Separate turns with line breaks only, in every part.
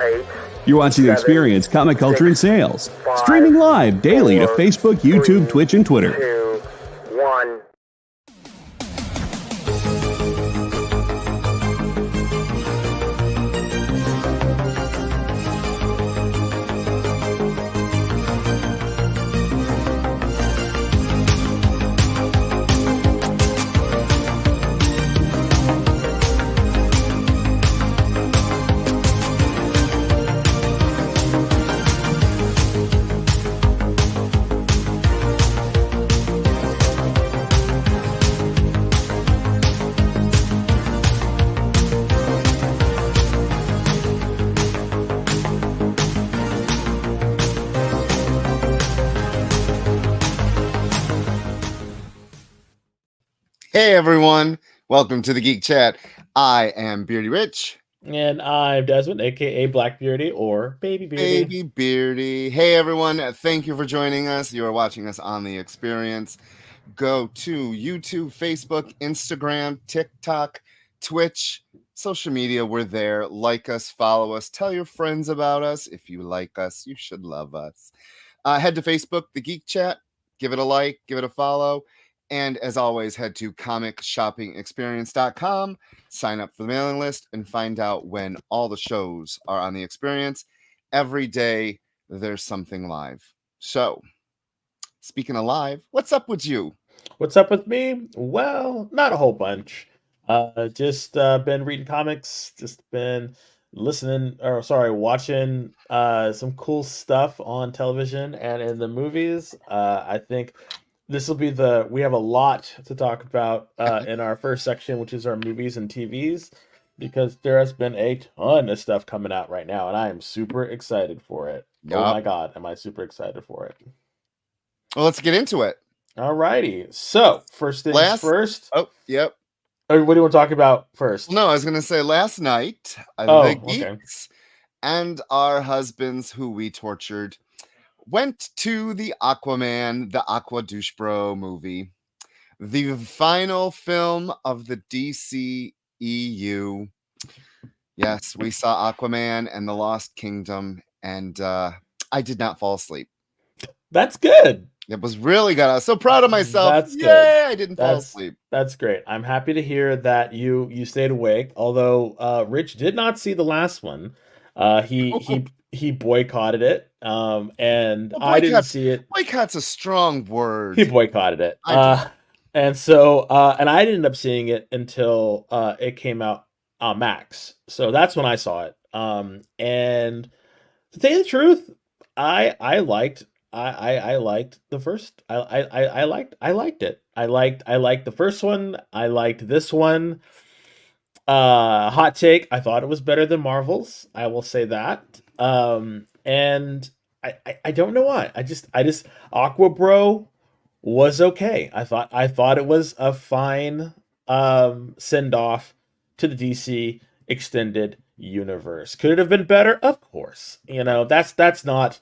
8,
You're watching
7,
Experience Comic Culture and
6,
Sales.
5,
Streaming live daily to
4,
Facebook, YouTube,
3,
Twitch, and Twitter.
2, 1.
Hey everyone, welcome to the Geek Chat. I am Beardy Rich.
And I'm Desmond, aka Black Beardy or Baby Beardy.
Baby Beardy. Hey everyone, thank you for joining us. You are watching us on The Experience. Go to YouTube, Facebook, Instagram, TikTok, Twitch, social media. We're there. Like us, follow us, tell your friends about us. If you like us, you should love us. Head to Facebook, the Geek Chat. Give it a like, give it a follow. And as always, head to comicshoppingexperience.com, sign up for the mailing list, and find out when all the shows are on The Experience. Every day, there's something live. So, speaking of live, what's up with you?
What's up with me? Well, not a whole bunch. Just been reading comics, just been watching some cool stuff on television and in the movies. I think this will be we have a lot to talk about in our first section, which is our movies and TVs, because there has been a ton of stuff coming out right now, and I am super excited for it.
Yup.
Oh my God, am I super excited for it.
Well, let's get into it.
Alrighty, so first things first.
Oh, yep.
What do you want to talk about first?
No, I was going to say last night, the
okay.
geeks and our husbands who we tortured went to the Aquaman, the Aqua Douche Bro movie, the final film of the DCEU. Yes, we saw Aquaman and the Lost Kingdom, and I did not fall asleep.
That's good.
It was really good. I was so proud of myself.
That's
Yay,
good.
I didn't fall asleep.
That's great. I'm happy to hear that you stayed awake. Although Rich did not see the last one. He boycotted it. And I didn't see it.
Boycott's a strong word.
He boycotted it. And I didn't end up seeing it until it came out on Max. So that's when I saw it. And to tell you the truth, I liked the first. I liked it. I liked the first one. I liked this one. Hot take. I thought it was better than Marvel's. I will say that. And I don't know why. I just Aqua Bro was okay. I thought it was a fine send off to the DC extended universe. Could it have been better? Of course. You know, that's not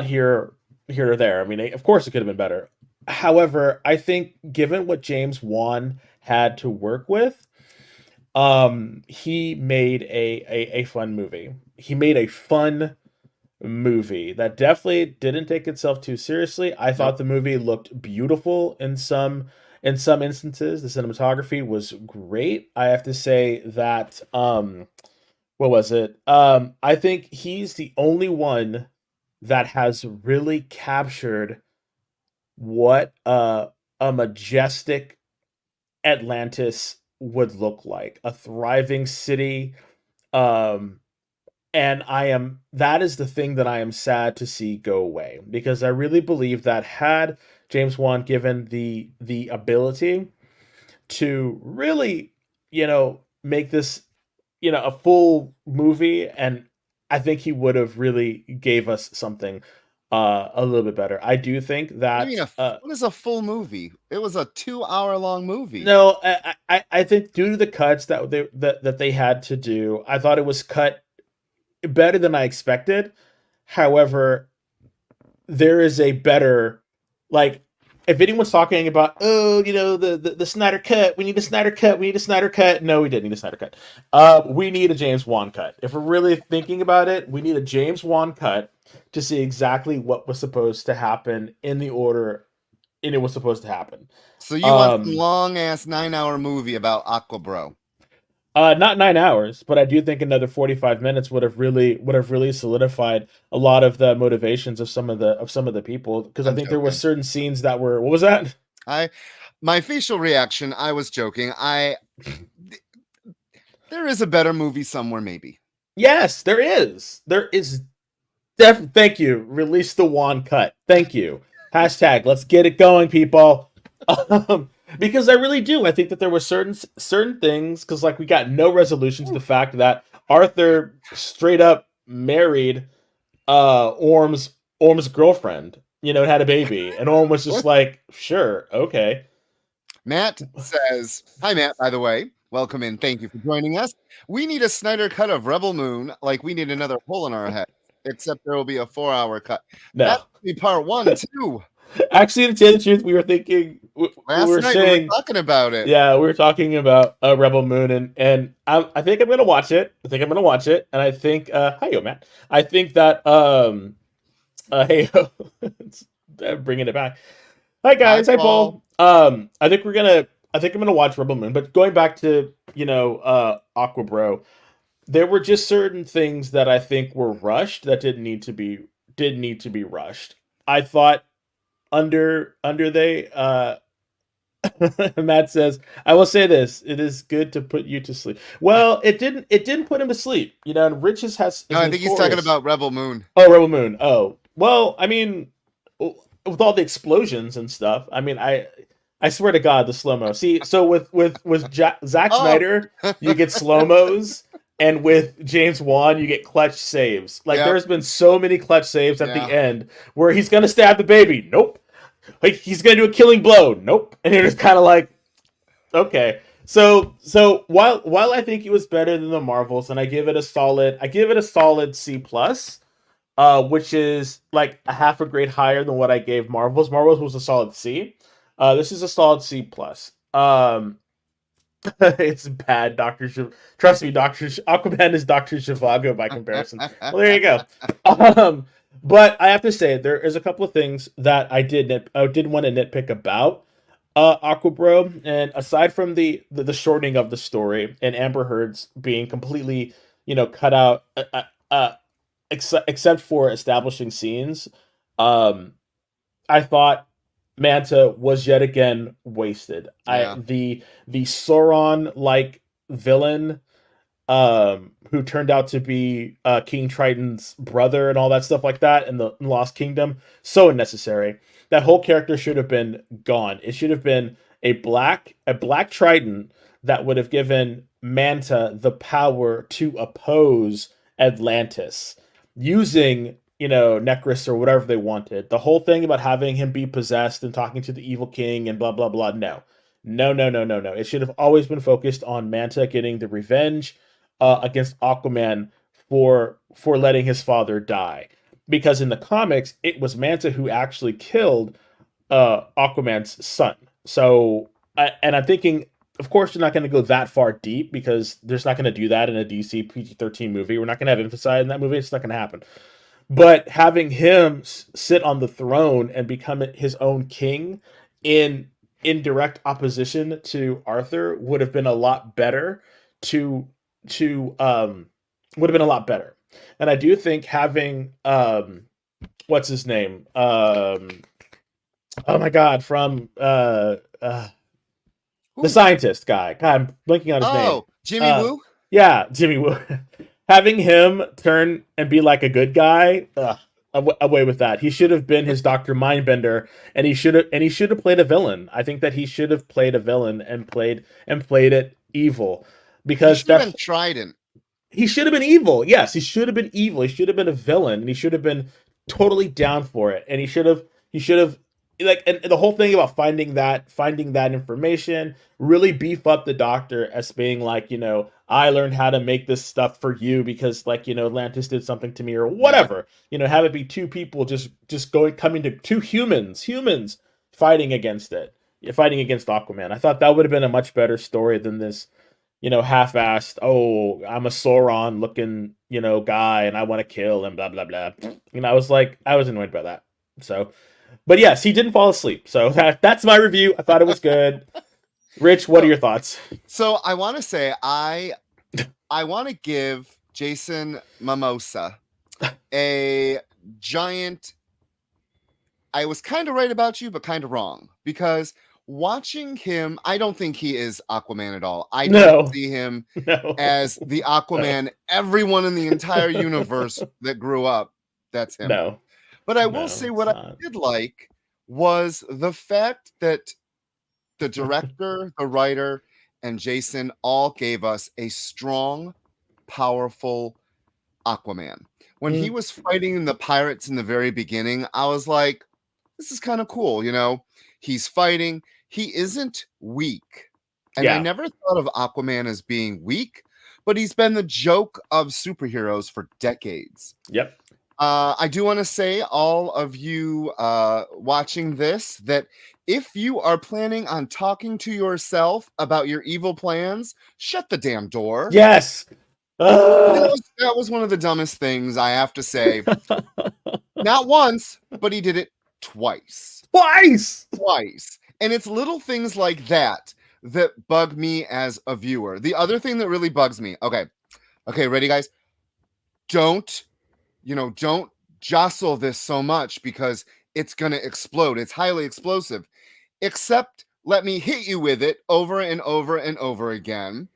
here or there. I mean, of course it could have been better. However, I think given what James Wan had to work with, he made a fun movie. He made a fun movie that definitely didn't take itself too seriously. I thought the movie looked beautiful in some instances. The cinematography was great. I have to say that what was it? I think he's the only one that has really captured what a majestic Atlantis would look like, a thriving city. And that is the thing that I am sad to see go away, because I really believe that had James Wan given the ability to really, make this, a full movie, and I think he would have really gave us something a little bit better. I do think that.
What is a full movie? It was a 2-hour-long movie.
No, I think due to the cuts that they had to do, I thought it was cut better than I expected. However, there is a better, if anyone's talking about, oh, the Snyder cut, we need a Snyder cut, we need a Snyder cut. No, we didn't need a Snyder cut. We need a James Wan cut. If we're really thinking about it, we need a James Wan cut to see exactly what was supposed to happen in the order and it was supposed to happen.
So you want some long ass 9-hour movie about Aqua Bro?
Not 9 hours, but I do think another 45 minutes would have really solidified a lot of the motivations of some of the people, because I think there were certain scenes that were, what was that?
My facial reaction, I was joking. There is a better movie somewhere, maybe.
Yes, there is. Thank you. Release the Wan cut. Thank you. Hashtag, let's get it going, people. Because I really do. I think that there were certain things, because like we got no resolution to the fact that Arthur straight up married Orm's girlfriend, and had a baby, and Orm was just like, sure, okay.
Matt says, hi Matt, by the way. Welcome in. Thank you for joining us. We need a Snyder cut of Rebel Moon, like we need another hole in our head, except there will be a 4-hour cut.
No.
That will be part 1 too.
Actually, to tell you the truth, we were thinking
last night we were talking about it.
Yeah, we were talking about Rebel Moon, and I think I'm gonna watch it. And I think hi yo Matt. I think that hey bringing it back. Hi guys, hi Paul. I think I'm gonna watch Rebel Moon. But going back to Aqua Bro, there were just certain things that I think were rushed that didn't need to be rushed. I thought Matt says, I will say this, it is good to put you to sleep. Well, it didn't put him to sleep, and Rich's has
no, I think he's talking about Rebel Moon.
Oh, Rebel Moon. Oh, well, I mean, with all the explosions and stuff, I mean, I swear to God, the slow-mo. See, so with Zack Snyder, you get slow-mos, and with James Wan, you get clutch saves. Like, there's been so many clutch saves at the end where he's going to stab the baby. Nope. Like, he's going to do a killing blow. Nope. And you're just kind of like, okay. So while I think it was better than the Marvels, and I give it a solid C+, which is like a half a grade higher than what I gave Marvels. Marvels was a solid C. This is a solid C+. It's bad, trust me, Aquaman is Dr. Zhivago by comparison. Well, there you go. But I have to say, there is a couple of things that I did want to nitpick about Aqua Bro, and aside from the shortening of the story and Amber Heard's being completely, cut out, except for establishing scenes, I thought Manta was yet again wasted.
Yeah.
The Sauron-like villain, who turned out to be King Triton's brother and all that stuff like that in the Lost Kingdom, so unnecessary. That whole character should have been gone. It should have been a black Triton that would have given Manta the power to oppose Atlantis using Necris or whatever they wanted. The whole thing about having him be possessed and talking to the evil king and blah blah blah. No. It should have always been focused on Manta getting the revenge against Aquaman for letting his father die, because in the comics it was Manta who actually killed Aquaman's son. So I'm thinking, of course, you're not going to go that far deep, because there's not going to do that in a DC PG-13 movie. We're not going to have emphasize in that movie. It's not going to happen. But having him sit on the throne and become his own king in direct opposition to Arthur would have been a lot better. And I do think having what's his name? Oh my God, from the scientist guy. God, I'm blanking on his name.
Oh, Jimmy Woo?
Yeah, Jimmy Woo. Having him turn and be like a good guy, away with that. He should have been his Dr. Mindbender, and he should have played a villain. I think that he should have played a villain and played it evil, because
he should have been Trident.
He should have been evil. Yes, he should have been evil. He should have been a villain, and he should have been totally down for it. And he should have like, and the whole thing about finding that information, really beef up the Doctor as being like, I learned how to make this stuff for you because, like, Atlantis did something to me or whatever. Have it be two people just coming to two humans fighting against it, fighting against Aquaman. I thought that would have been a much better story than this, half-assed. Oh, I'm a Sauron looking, guy, and I want to kill him. Blah blah blah. I was annoyed by that. So, but yes, he didn't fall asleep. So that's my review. I thought it was good. Rich, what are your thoughts?
So I want to say I want to give Jason Momoa a giant. I was kind of right about you, but kind of wrong, because watching him, I don't think he is Aquaman at all. I don't see him as the Aquaman everyone in the entire universe that grew up. That's him.
No.
But I will say what I did like was the fact that the director, the writer, and Jason all gave us a strong, powerful Aquaman. When he was fighting the pirates in the very beginning, I was like, this is kind of cool. He's fighting. He isn't weak. And I never thought of Aquaman as being weak, but he's been the joke of superheroes for decades.
Yep.
I do want to say, all of you watching this, that if you are planning on talking to yourself about your evil plans, shut the damn door.
Yes.
That was one of the dumbest things, I have to say. Not once, but he did it twice. And it's little things like that bug me as a viewer. The other thing that really bugs me. Okay, ready, guys? Don't jostle this so much, because it's going to explode. It's highly explosive. Except let me hit you with it over and over and over again.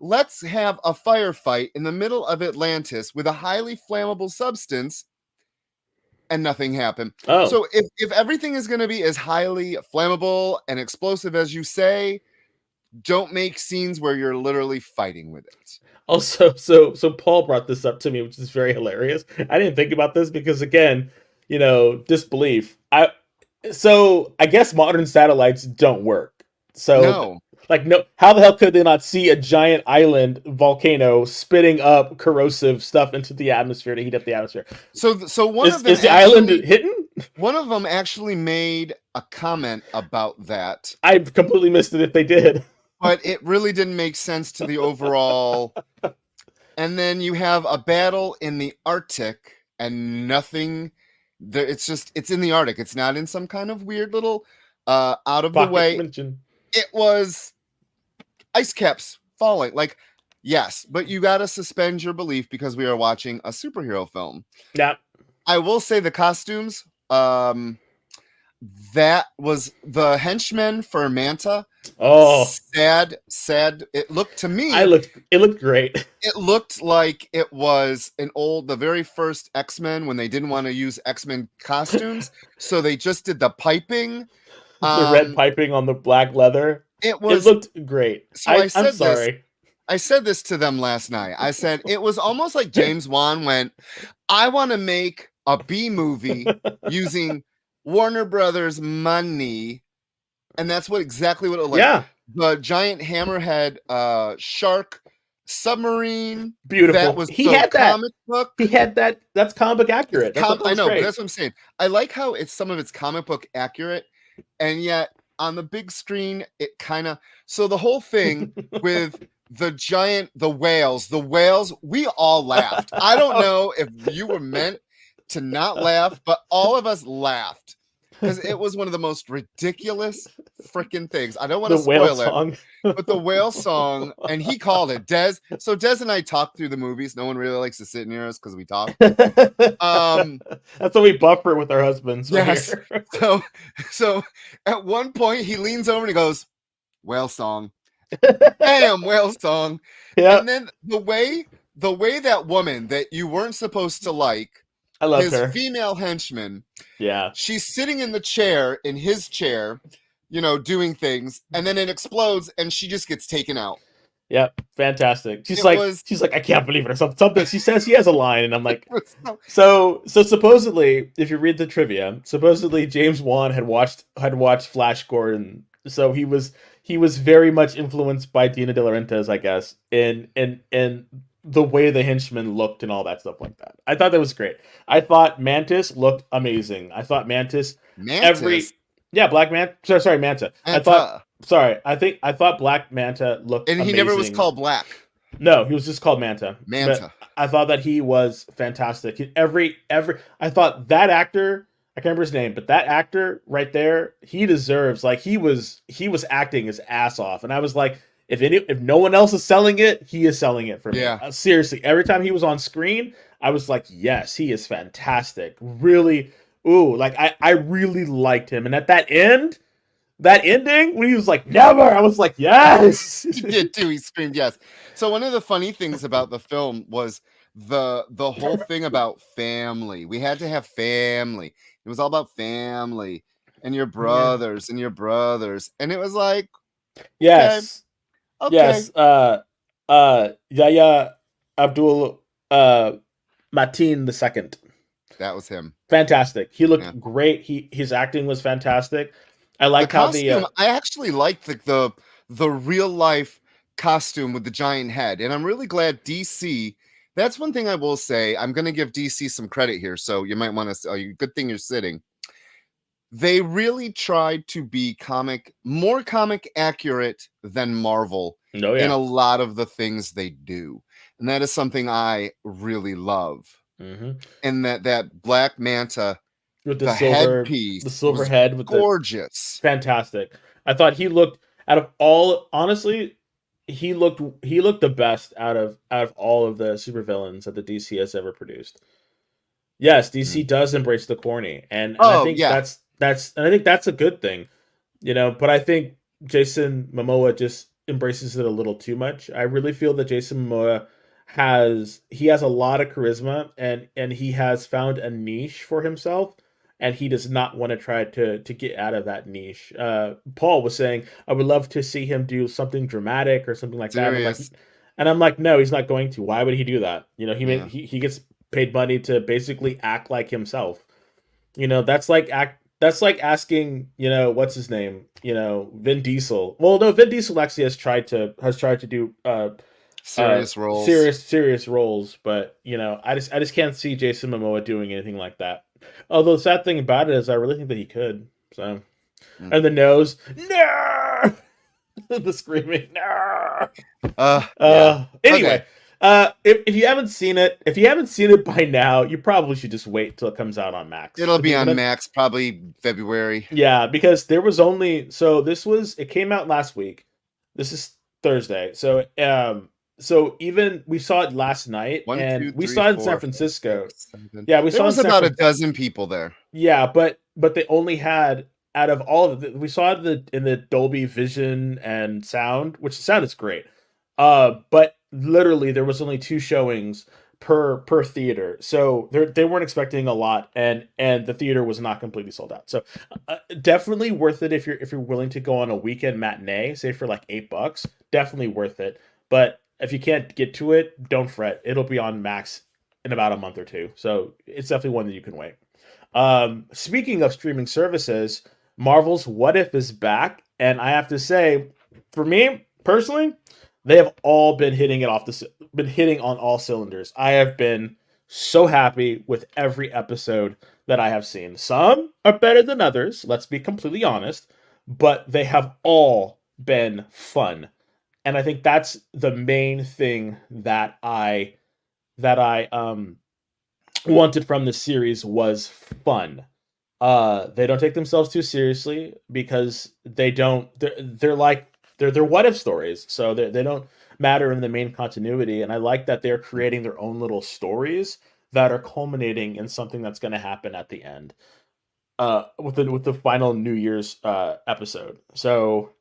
Let's have a firefight in the middle of Atlantis with a highly flammable substance, and nothing happened.
Oh.
So if everything is going to be as highly flammable and explosive as you say, don't make scenes where you're literally fighting with it.
Also, so Paul brought this up to me, which is very hilarious. I didn't think about this because, again, disbelief. I guess modern satellites don't work. So
no.
No, how the hell could they not see a giant island volcano spitting up corrosive stuff into the atmosphere to heat up the atmosphere?
So one of them
is the island hidden?
One of them actually made a comment about that.
I completely missed it if they did.
But it really didn't make sense to the overall. And then you have a battle in the Arctic and nothing. It's in the Arctic. It's not in some kind of weird little out of the way.
Dimension.
It was ice caps falling. Yes, but you got to suspend your belief because we are watching a superhero film.
Yeah.
I will say the costumes, that was the henchmen for Manta.
Oh,
sad. It looked to me.
It looked great.
It looked like it was the very first X-Men when they didn't want to use X-Men costumes, so they just did the piping.
The red piping on the black leather. It looked great.
So I'm sorry. I said this to them last night. I said it was almost like James Wan went, I want to make a B movie using Warner Brothers money. And that's exactly what it looked like.
Yeah.
The giant hammerhead shark submarine.
Beautiful.
That was
comic book. He had that. That's comic book accurate.
I know, but that's what I'm saying. I like how some of it's comic book accurate, and yet on the big screen, it kind of. So the whole thing with the whales, we all laughed. I don't know if you were meant to not laugh, but all of us laughed. Because it was one of the most ridiculous freaking things. I don't want to spoil it, but the whale song, and he called it Des. So Des and I talk through the movies. No one really likes to sit near us because we talk.
That's what we buffer with our husbands.
Yes. So at one point he leans over and he goes, "Whale song." Bam, whale song.
Yeah.
And then the way that woman that you weren't supposed to like.
I love
his
her.
Female henchman.
Yeah.
She's sitting in his chair, doing things, and then it explodes and she just gets taken out.
Yep. Fantastic. She's like, I can't believe it, or something. She says he has a line, and I'm like, so supposedly, if you read the trivia, James Wan had watched Flash Gordon. So he was very much influenced by Dina De Laurentiis, I guess, in the way the henchmen looked and all that stuff like that. I thought that was great. I thought Mantis looked amazing. I thought Mantis? Yeah, Black Manta. Sorry, Manta. I thought Black Manta looked
and he
amazing.
never was called Black.
No, he was just called Manta.
Manta.
But I thought that he was fantastic. I thought that actor, I can't remember his name, but that actor right there, he deserves, like, he was acting his ass off, and I was like, if no one else is selling it, he is selling it for me.
Yeah.
Seriously, every time he was on screen, I was like, yes, he is fantastic. Really, like I really liked him, and at that ending when he was like, never, I was like, yes.
He did too. He screamed yes. So one of the funny things about the film was the whole thing about family. We had to have family. It was all about family and your brothers and your brothers. And it was like,
yes.
Okay.
Yes. Yahya Abdul Mateen II.
That was him.
Fantastic. He looked great. His acting was fantastic. I liked how
I actually liked the real life costume with the giant head, and I'm really glad DC. That's one thing I will say. I'm going to give DC some credit here, so you might want to. Good thing you're sitting. They really tried to be more comic accurate than Marvel in a lot of the things they do, and that is something I really love.
Mm-hmm.
And that Black Manta
with
the headpiece,
the silver head, with
gorgeous,
fantastic. I thought he looked, out of all, honestly, he looked the best out of all of the supervillains that the DC has ever produced. Yes, DC does embrace the corny, and I think that's a good thing, But I think Jason Momoa just embraces it a little too much. I really feel that Jason Momoa has a lot of charisma, and he has found a niche for himself, and he does not want to try to get out of that niche. Paul was saying, I would love to see him do something dramatic or something like that. And I'm like, no, he's not going to. Why would he do that? He gets paid money to basically act like himself. That's like asking, what's his name? Vin Diesel. Well, no, Vin Diesel actually has tried to do serious roles, but I just can't see Jason Momoa doing anything like that. Although the sad thing about it is I really think that he could. So, and the nose, no, the screaming, no. Anyway, if you haven't seen it by now, you probably should just wait till it comes out on Max.
It'll be on Max probably February.
Yeah, because there was only it came out last week. This is Thursday, so even we saw it last night, we saw it in San Francisco.
6, 7.
Yeah, we saw
there was about a dozen people there.
Yeah, but they only had, out of all of it, we saw it in the Dolby Vision and sound, which the sound is great. But literally there was only 2 showings per theater, so they weren't expecting a lot, and the theater was not completely sold out. So definitely worth it if you're willing to go on a weekend matinee, say for like $8. Definitely worth it, but if you can't get to it, don't fret. It'll be on Max in about a month or 2. So it's definitely one that you can wait. Speaking of streaming services, Marvel's What If is back. And I have to say, for me personally, they have all been hitting on all cylinders. I have been so happy with every episode that I have seen. Some are better than others, let's be completely honest, but they have all been fun. And I think that's the main thing that I wanted from the series was fun. They don't take themselves too seriously because they're what if stories, so they don't matter in the main continuity. And I like that they're creating their own little stories that are culminating in something that's going to happen at the end, with the final New Year's episode. So,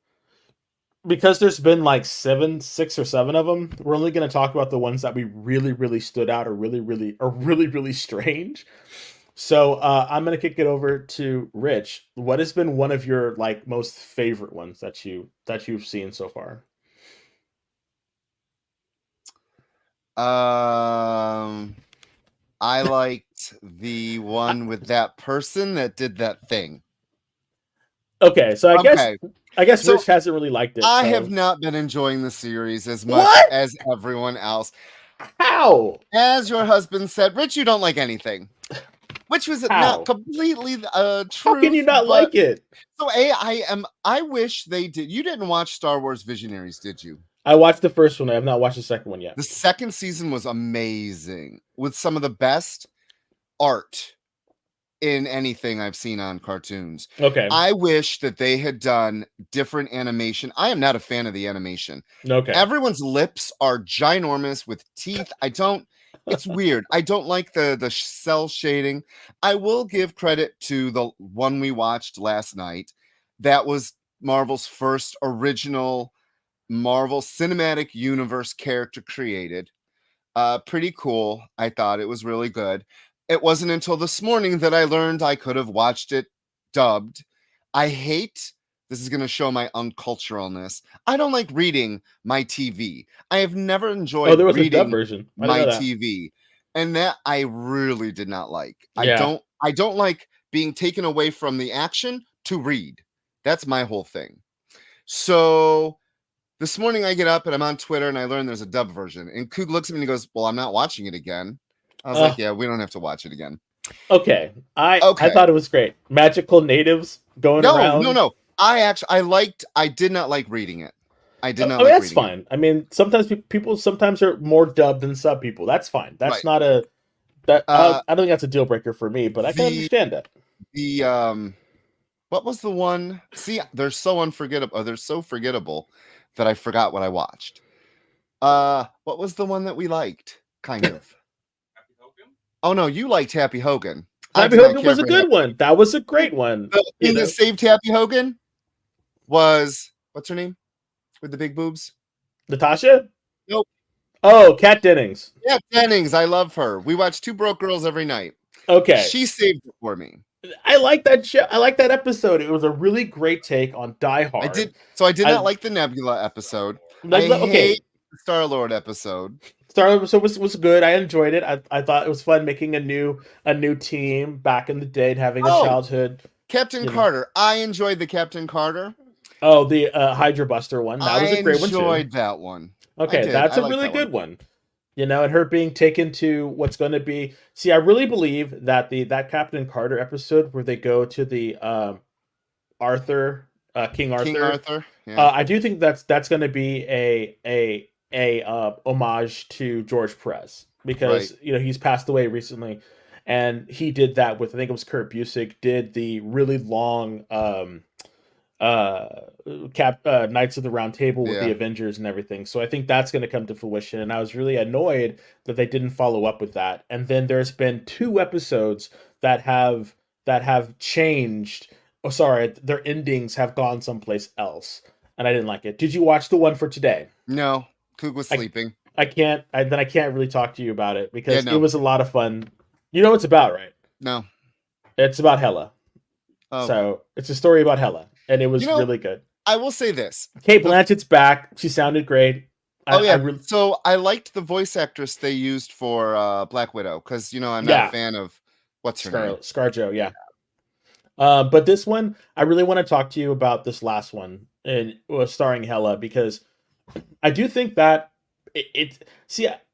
because there's been like 6 or 7 of them, we're only going to talk about the ones that we really, really stood out or really strange. So I'm going to kick it over to Rich. What has been one of your like most favorite ones that you've seen so far?
I liked the one with that person that did that thing.
Okay, so I guess
So,
Rich hasn't really liked it.
I
so-
have not been enjoying the series as much
What?
as everyone else.
How?
As your husband said, Rich, you don't like anything. which was
How?
not completely truth.
How can you not like it?
So I wish they did. You didn't watch Star Wars Visionaries, did you?
I watched the first one. I have not watched the second one yet.
The second season was amazing with some of the best art in anything I've seen on cartoons.
Okay.
I wish that they had done different animation. I am not a fan of the animation.
Okay.
Everyone's lips are ginormous with teeth. It's weird. I don't like the cell shading. I will give credit to the one we watched last night. That was Marvel's first original Marvel Cinematic Universe character created. Pretty cool. I thought it was really good. It wasn't until this morning that I learned I could have watched it dubbed. This is going to show my unculturalness. I don't like reading my TV. I have never enjoyed
there was
reading
a dub version.
my TV. And that I really did not like.
Yeah.
I don't like being taken away from the action to read. That's my whole thing. So this morning I get up and I'm on Twitter and I learn there's a dub version. And Coog looks at me and he goes, "Well, I'm not watching it again." I was like, "Yeah, we don't have to watch it again."
Okay. I thought it was great. Magical natives going around.
No. I did not like reading it. I did not.
That's fine. I mean, sometimes people are more dubbed than sub people. That's fine. That's not a that. I don't think that's a deal breaker for me, but I can understand that.
What was the one? See, they're so unforgettable. They're so forgettable that I forgot what I watched. What was the one that we liked? Kind of. Oh no, you liked Happy Hogan.
Happy Hogan was a good one. That was a great one.
The thing that saved Happy Hogan was, what's her name? With the big boobs?
Natasha?
Nope.
Oh, Kat Dennings.
Yeah, Dennings. I love her. We watch Two Broke Girls every night.
Okay.
She saved it for me.
I like that show. I like that episode. It was a really great take on Die Hard.
I did not like the Nebula episode. I hate the Star-Lord episode.
Star-Lord episode was good. I enjoyed it. I thought it was fun making a new team back in the day and having a childhood.
Captain Carter. I enjoyed the Captain Carter.
Oh, the Hydra Buster one. That was a great one too.
I enjoyed that one.
Okay, that's a really good one. And her being taken to what's going to be. See, I really believe that that Captain Carter episode where they go to the King Arthur. Yeah. I do think that's going to be a homage to George Perez because he's passed away recently, and he did that with, I think it was Kurt Busiek did the really long Knights of the Round Table with the Avengers and everything. So I think that's going to come to fruition, and I was really annoyed that they didn't follow up with that. And then there's been 2 episodes that have changed. Oh, sorry, their endings have gone someplace else, and I didn't like it. Did you watch the one for today?
No, Coog was sleeping.
I can't really talk to you about it because it was a lot of fun. You know what it's about, right?
No.
It's about Hela. Oh. So it's a story about Hela, and it was really good.
I will say this.
Kate Blanchett's back. She sounded great.
So I liked the voice actress they used for Black Widow because, I'm not a fan of what's her name?
ScarJo, yeah. But this one, I really want to talk to you about this last one, and starring Hela, because I do think that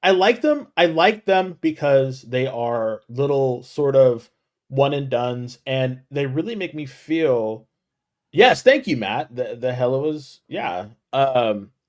I like them. I like them because they are little sort of one and dones, and they really make me feel. Yes, thank you, Matt. The Hela was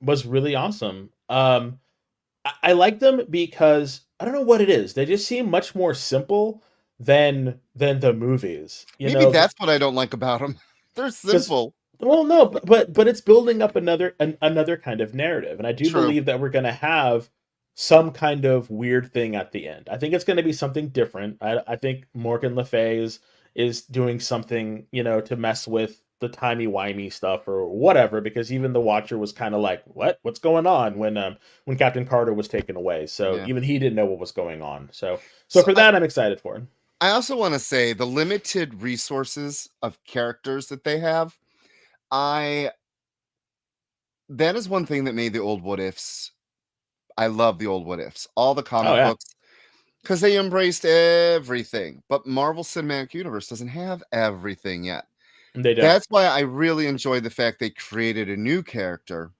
was really awesome. I like them because I don't know what it is. They just seem much more simple than the movies.
Maybe that's what I don't like about them. They're simple.
Well, no, but it's building up another kind of narrative, and I do believe that we're going to have some kind of weird thing at the end. I think it's going to be something different. I think Morgan Le Fay is doing something, to mess with the timey-wimey stuff or whatever, because even the Watcher was kind of like, what's going on when Captain Carter was taken away. So even he didn't know what was going on. So for that, I'm excited for it.
I also want to say the limited resources of characters that they have. That is one thing that made the old What Ifs. I love the old What Ifs. All the comic books. Because they embraced everything. But Marvel Cinematic Universe doesn't have everything yet.
They don't.
That's why I really enjoyed the fact they created a new character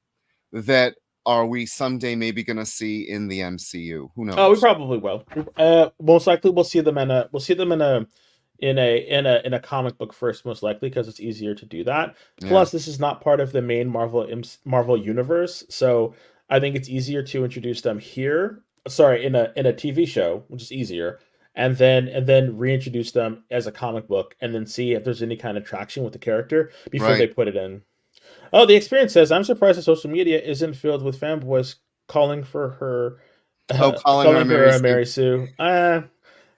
that are we someday maybe going to see in the MCU? Who knows?
Oh, we probably will. Most likely, we'll see them in a comic book first, most likely, because it's easier to do that.
Yeah.
Plus, this is not part of the main Marvel universe, so I think it's easier to introduce them here. Sorry, in a TV show, which is easier, and then reintroduce them as a comic book, and then see if there's any kind of traction with the character before they put it in. Oh, the experience says, I'm surprised that social media isn't filled with fanboys calling for her.
Calling her
a Mary Sue.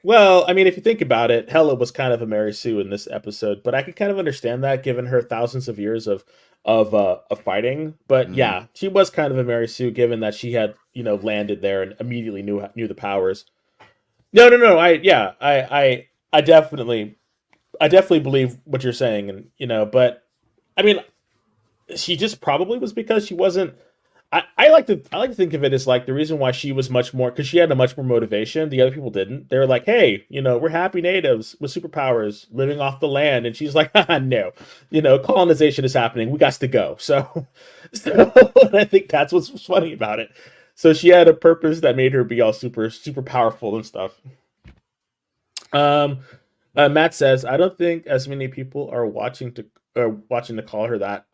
Well, I mean, if you think about it, Hela was kind of a Mary Sue in this episode, but I can kind of understand that given her thousands of years of fighting. But yeah, she was kind of a Mary Sue given that she had landed there and immediately knew the powers. No. I definitely believe what you're saying, and but I mean, she just probably was because she wasn't. I like to think of it as like the reason why she was much more, because she had a much more motivation. The other people didn't. They were like, hey, we're happy natives with superpowers living off the land, and she's like, no, colonization is happening. We got to go. So I think that's what's funny about it. So she had a purpose that made her be all super powerful and stuff. Matt says, I don't think as many people are watching to call her that,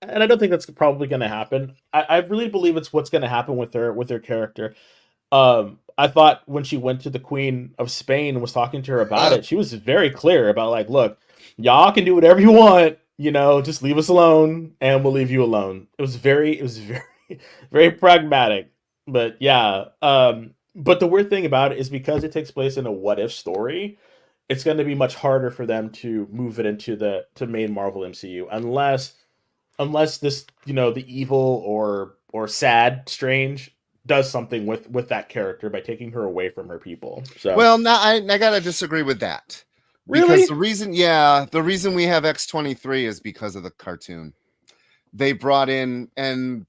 and I don't think that's probably going to happen. I really believe it's what's going to happen with her character. I thought when she went to the Queen of Spain and was talking to her about it, she was very clear about like, look, y'all can do whatever you want, just leave us alone and we'll leave you alone. It was very very pragmatic. But yeah, but the weird thing about it is because it takes place in a what if story, it's going to be much harder for them to move it into the main Marvel MCU unless this, the evil or sad Strange does something with that character by taking her away from her people. So
well, now I gotta disagree with that.
Really?
Because the reason we have X-23 is because of the cartoon. They brought in, and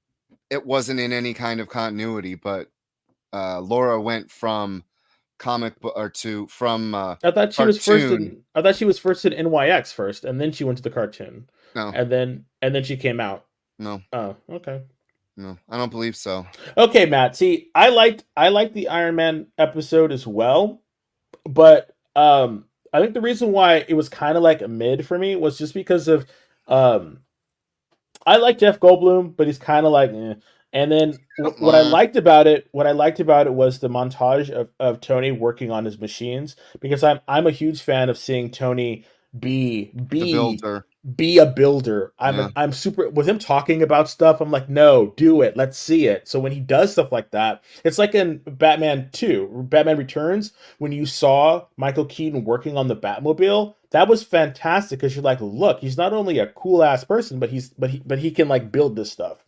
it wasn't in any kind of continuity, but Laura went from comic book
I thought she was first in NYX first, and then she went to the cartoon.
No.
And then she came out.
No.
Oh, okay.
No, I don't believe so.
Okay, Matt. See, I liked the Iron Man episode as well, but I think the reason why it was kind of like a mid for me was just because of I like Jeff Goldblum, but he's kind of like eh. And then what I liked about it was the montage of Tony working on his machines, because I'm a huge fan of seeing Tony be a builder. I'm super with him talking about stuff. I'm like, no, do it. Let's see it. So when he does stuff like that, it's like in Batman Returns, when you saw Michael Keaton working on the Batmobile. That was fantastic because you're like, look, he's not only a cool ass person, but he can like build this stuff.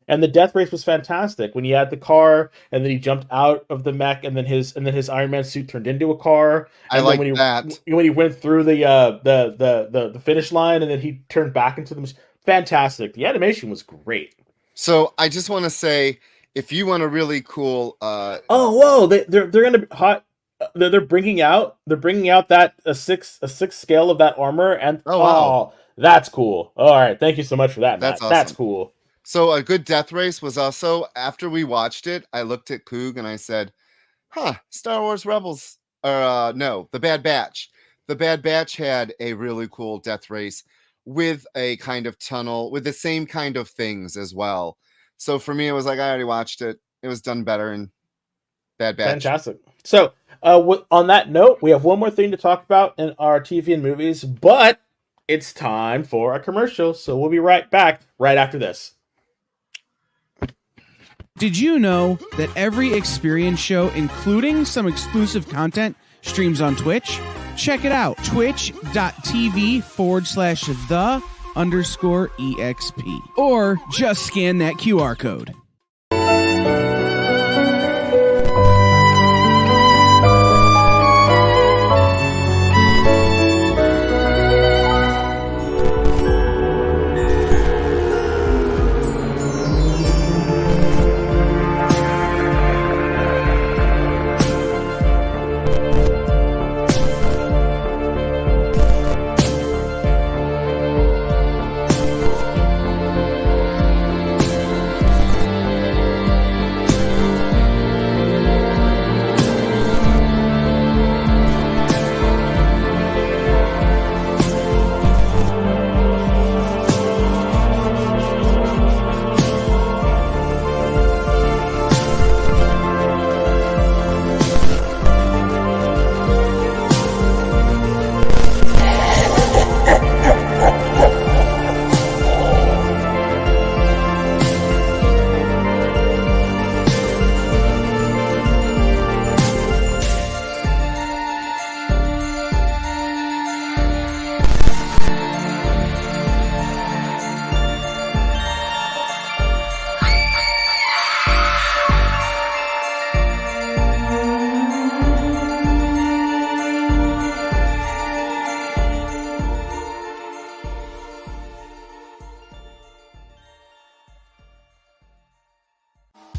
And the death race was fantastic when he had the car, and then he jumped out of the mech, and then his Iron Man suit turned into a car. And
I like that
when he went through the finish line, and then he turned back into the machine. Fantastic. The animation was great.
So I just want to say, if you want a really cool,
they're gonna hot. They're bringing out that a six scale of that armor, and that's cool. All right, thank you so much for that, Matt.
That's awesome.
That's cool.
So a good death race was also, after we watched it, I looked at Coog and I said, Star Wars Rebels, no, The Bad Batch. The Bad Batch had a really cool death race with a kind of tunnel, with the same kind of things as well. So for me, it was like, I already watched it. It was done better in Bad Batch.
Fantastic. So on that note, we have one more thing to talk about in our TV and movies, but it's time for a commercial. So we'll be right back right after this.
Did you know that every experience show, including some exclusive content, streams on Twitch? Check it out. Twitch.tv/the_EXP. Or just scan that QR code.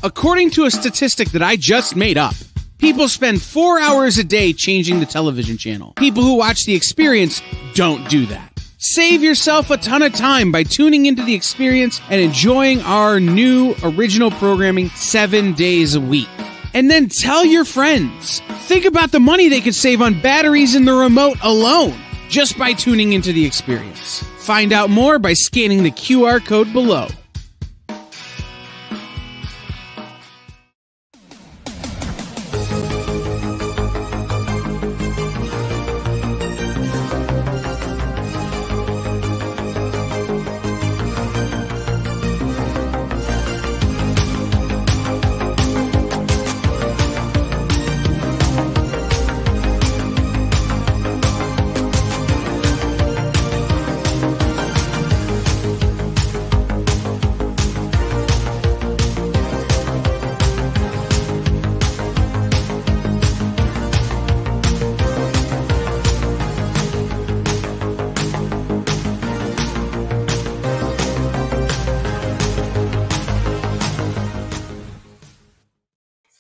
According to a statistic that I just made up, people spend 4 hours a day changing the television channel. People who watch The Experience don't do that. Save yourself a ton of time by tuning into The Experience and enjoying our new original programming 7 days a week. And then tell your friends. Think about the money they could save on batteries in the remote alone just by tuning into The Experience. Find out more by scanning the QR code below.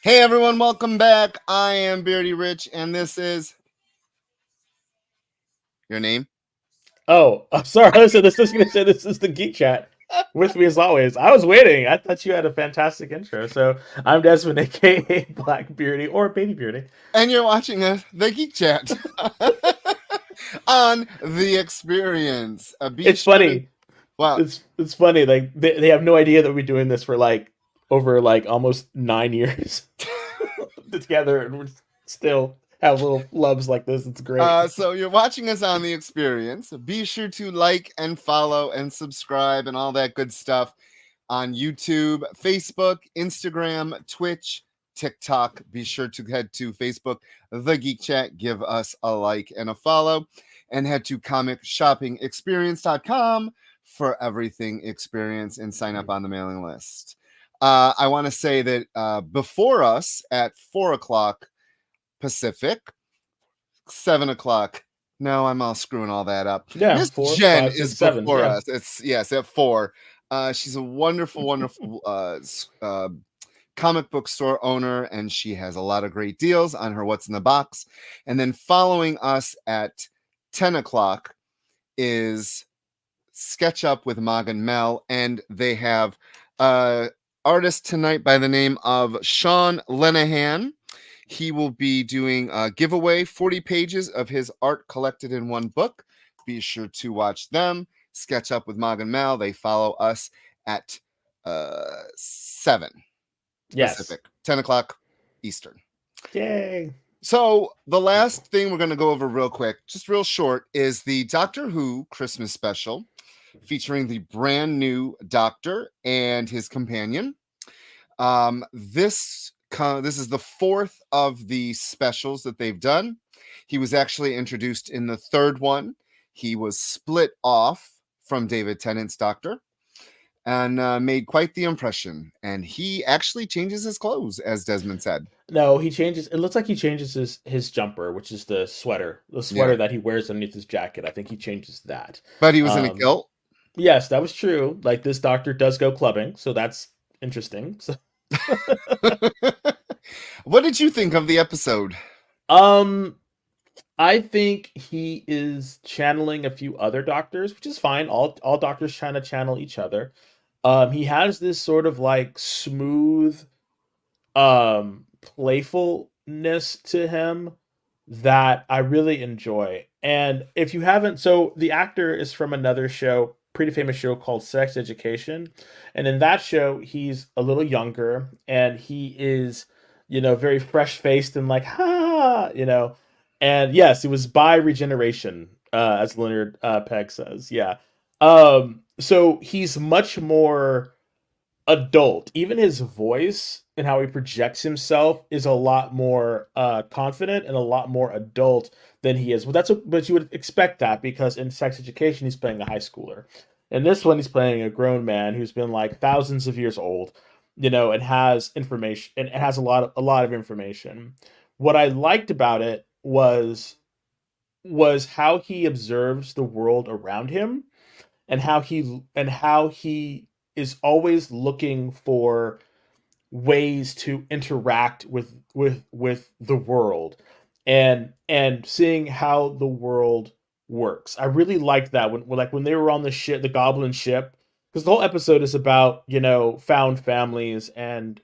Hey everyone, welcome back. I am Beardy Rich, and this is your name.
Oh, I'm sorry. I was just going to say this is the Geek Chat with me as always. I was waiting. I thought you had a fantastic intro. So I'm Desmond, aka Black Beardy or Baby Beardy,
And you're watching the Geek Chat on The Experience.
It's funny.
Wow.
It's funny. Like they have no idea that we're doing this for like over like almost 9 years together, and we're still have little loves like this. It's great.
So you're watching us on The Experience. Be sure to like and follow and subscribe and all that good stuff on YouTube, Facebook, Instagram, Twitch, TikTok. Be sure to head to Facebook, The Geek Chat, give us a like and a follow, and head to comicshoppingexperience.com for everything Experience and sign up on the mailing list. I want to say that before us at 4 o'clock Pacific, 7 o'clock. No, I'm all screwing all that up.
Yeah,
Miss
4,
Jen
5, 6,
is
7,
before
yeah.
us. It's at 4. She's a wonderful comic book store owner, and she has a lot of great deals on her What's in the Box. And then following us at 10 o'clock is Sketch Up with Mog and Mel, and they have artist tonight by the name of Sean Lenahan. He will be doing a giveaway, 40 pages of his art collected in one book. Be sure to watch them. Sketch Up with Mog and Mel. They follow us at 7 Pacific, 10 o'clock Eastern.
Yay.
So the last thing we're going to go over real quick, just real short, is the Doctor Who Christmas special featuring the brand new Doctor and his companion. This is the fourth of the specials that they've done. He was actually introduced in the third one. He was split off from David Tennant's Doctor and made quite the impression. And he actually changes his clothes, as Desmond said.
No, he changes. It looks like he changes his jumper, which is the sweater that he wears underneath his jacket. I think he changes that.
But he was in a kilt.
Yes, that was true. Like, this Doctor does go clubbing, so that's interesting. So.
What did you think of the episode?
I think he is channeling a few other Doctors, which is fine. All Doctors trying to channel each other. He has this sort of like smooth, playfulness to him that I really enjoy. And if you haven't, so the actor is from another show, pretty famous show called Sex Education. And in that show, he's a little younger and he is, very fresh faced and like, ha, and yes, it was by regeneration, as Leonard Pegg says. Yeah. So he's much more adult. Even his voice and how he projects himself is a lot more confident and a lot more adult than he is. Well, but you would expect that because in Sex Education he's playing a high schooler. In this one he's playing a grown man who's been like thousands of years old, and has information and has a lot of information. What I liked about it was how he observes the world around him and how he is always looking for ways to interact with the world, and seeing how the world works. I really liked that when they were on the ship, the goblin ship, because the whole episode is about, found families and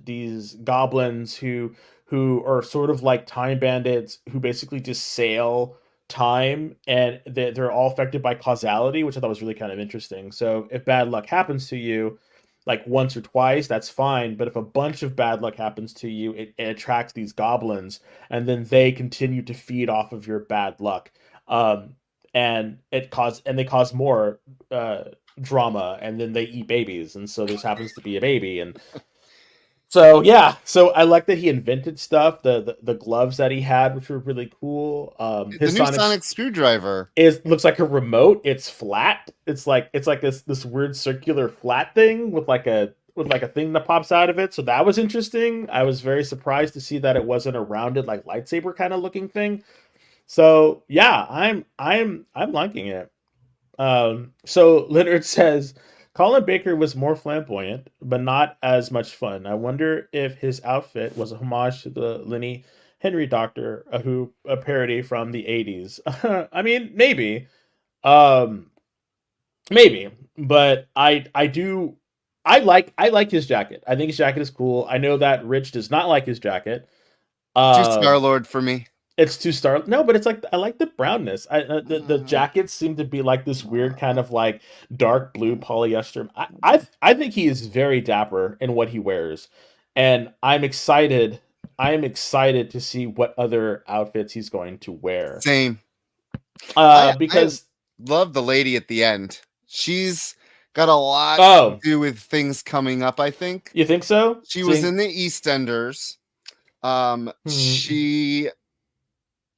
these goblins who are sort of like time bandits who basically just sail time, and they're all affected by causality, which I thought was really kind of interesting. So if bad luck happens to you, like once or twice, that's fine. But if a bunch of bad luck happens to you, it attracts these goblins, and then they continue to feed off of your bad luck. Um, and they cause more drama, and then they eat babies, and so this happens to be a baby, and so yeah, so I like that he invented stuff. The gloves that he had, which were really cool.
The
His
new sonic screwdriver
looks like a remote. It's flat. It's like this weird circular flat thing with like a thing that pops out of it. So that was interesting. I was very surprised to see that it wasn't a rounded like lightsaber kind of looking thing. So yeah, I'm liking it. So Leonard says Colin Baker was more flamboyant, but not as much fun. I wonder if his outfit was a homage to the Lenny Henry Doctor Who a parody from the 80s. I mean, maybe. Um, maybe, but I like his jacket. I think his jacket is cool. I know that Rich does not like his jacket.
Too Star-Lord for me.
It's too star. No, but it's like I like the brownness. The jackets seem to be like this weird kind of like dark blue polyester. I think he is very dapper in what he wears, and I'm excited. I am excited to see what other outfits he's going to wear.
Same.
Because
I love the lady at the end. She's got a lot to do with things coming up, I think.
You think so?
She was in the EastEnders.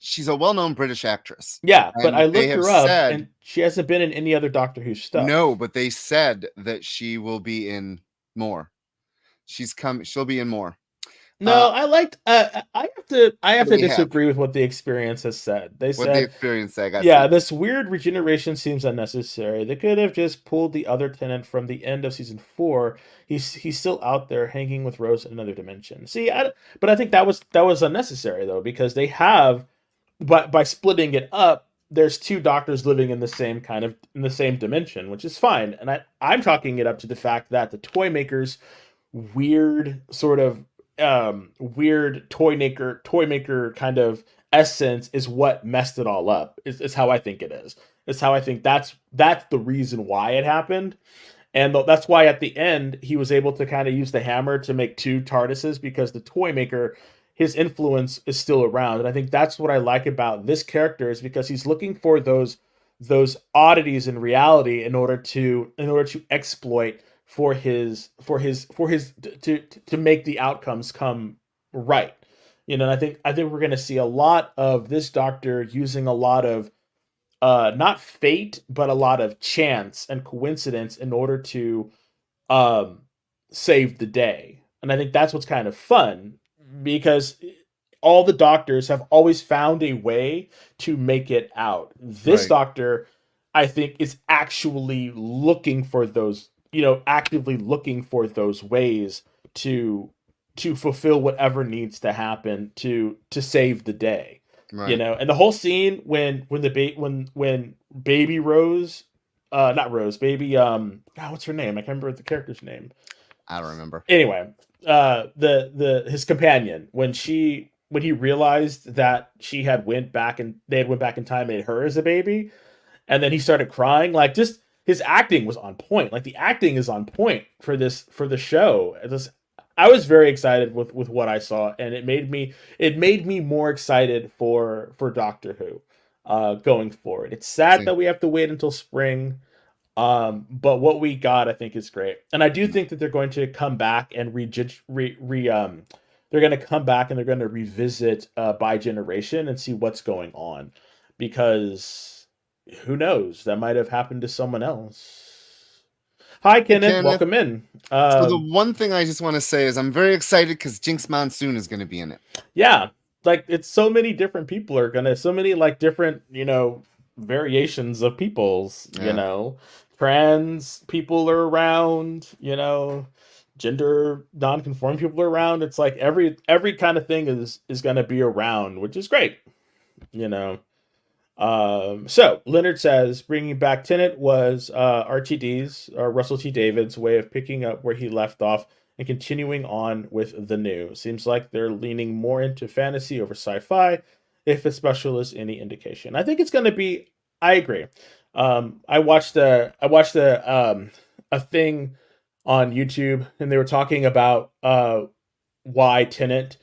She's a well-known British actress.
Yeah, but I looked her up, and she hasn't been in any other Doctor Who stuff.
No, but they said that she will be in more. She'll be in more.
No, I liked. I have to disagree with what the experience has said. They said
the experience said.
This weird regeneration seems unnecessary. They could have just pulled the other tenant from the end of season 4. He's still out there hanging with Rose in another dimension. See, but I think that was unnecessary though, because they have, by splitting it up, there's 2 doctors living in the same dimension, which is fine. And I'm chalking it up to the fact that the toy maker's weird sort of weird toy maker kind of essence is what messed it all up. Is how I think it is. It's how I think that's the reason why it happened. And that's why at the end he was able to kind of use the hammer to make 2 TARDISes, because the toy maker, his influence is still around. And I think that's what I like about this character, is because he's looking for those oddities in reality in order to exploit for his to make the outcomes come right. And I think we're going to see a lot of this Doctor using a lot of not fate, but a lot of chance and coincidence in order to save the day. And I think that's what's kind of fun, because all the Doctors have always found a way to make it out. This Doctor, I think, is actually looking for those, actively looking for those ways to fulfill whatever needs to happen to save the day. Right. And the whole scene when baby Rose, not Rose, baby, what's her name? I can't remember the character's name.
I don't remember.
Anyway, his companion, when he realized that they had went back in time, made her as a baby, and then he started crying, like, just his acting was on point. Like, the acting is on point for the show. I was very excited with what I saw, and it made me more excited for Doctor Who going forward. It's sad that we have to wait until spring, but what we got, I think, is great. And I do think that they're going to come back and they're going to come back and they're going to revisit by generation and see what's going on, because who knows, that might have happened to someone else. Hi, Kenneth. Welcome in.
So the one thing I just want to say is I'm very excited because Jinx Monsoon is going to be in it.
Yeah, like, it's so many different people are gonna, so many like different, variations of peoples. Trans people are around. gender non-conforming people are around. It's like every kind of thing is going to be around, which is great, you know. So Leonard says bringing back Tenet was RTD's or Russell T Davids' way of picking up where he left off and continuing on with the new. Seems like they're leaning more into fantasy over sci-fi, if a special is any indication. I think it's going to be. I agree. I watched a thing on YouTube, and they were talking about why Tenet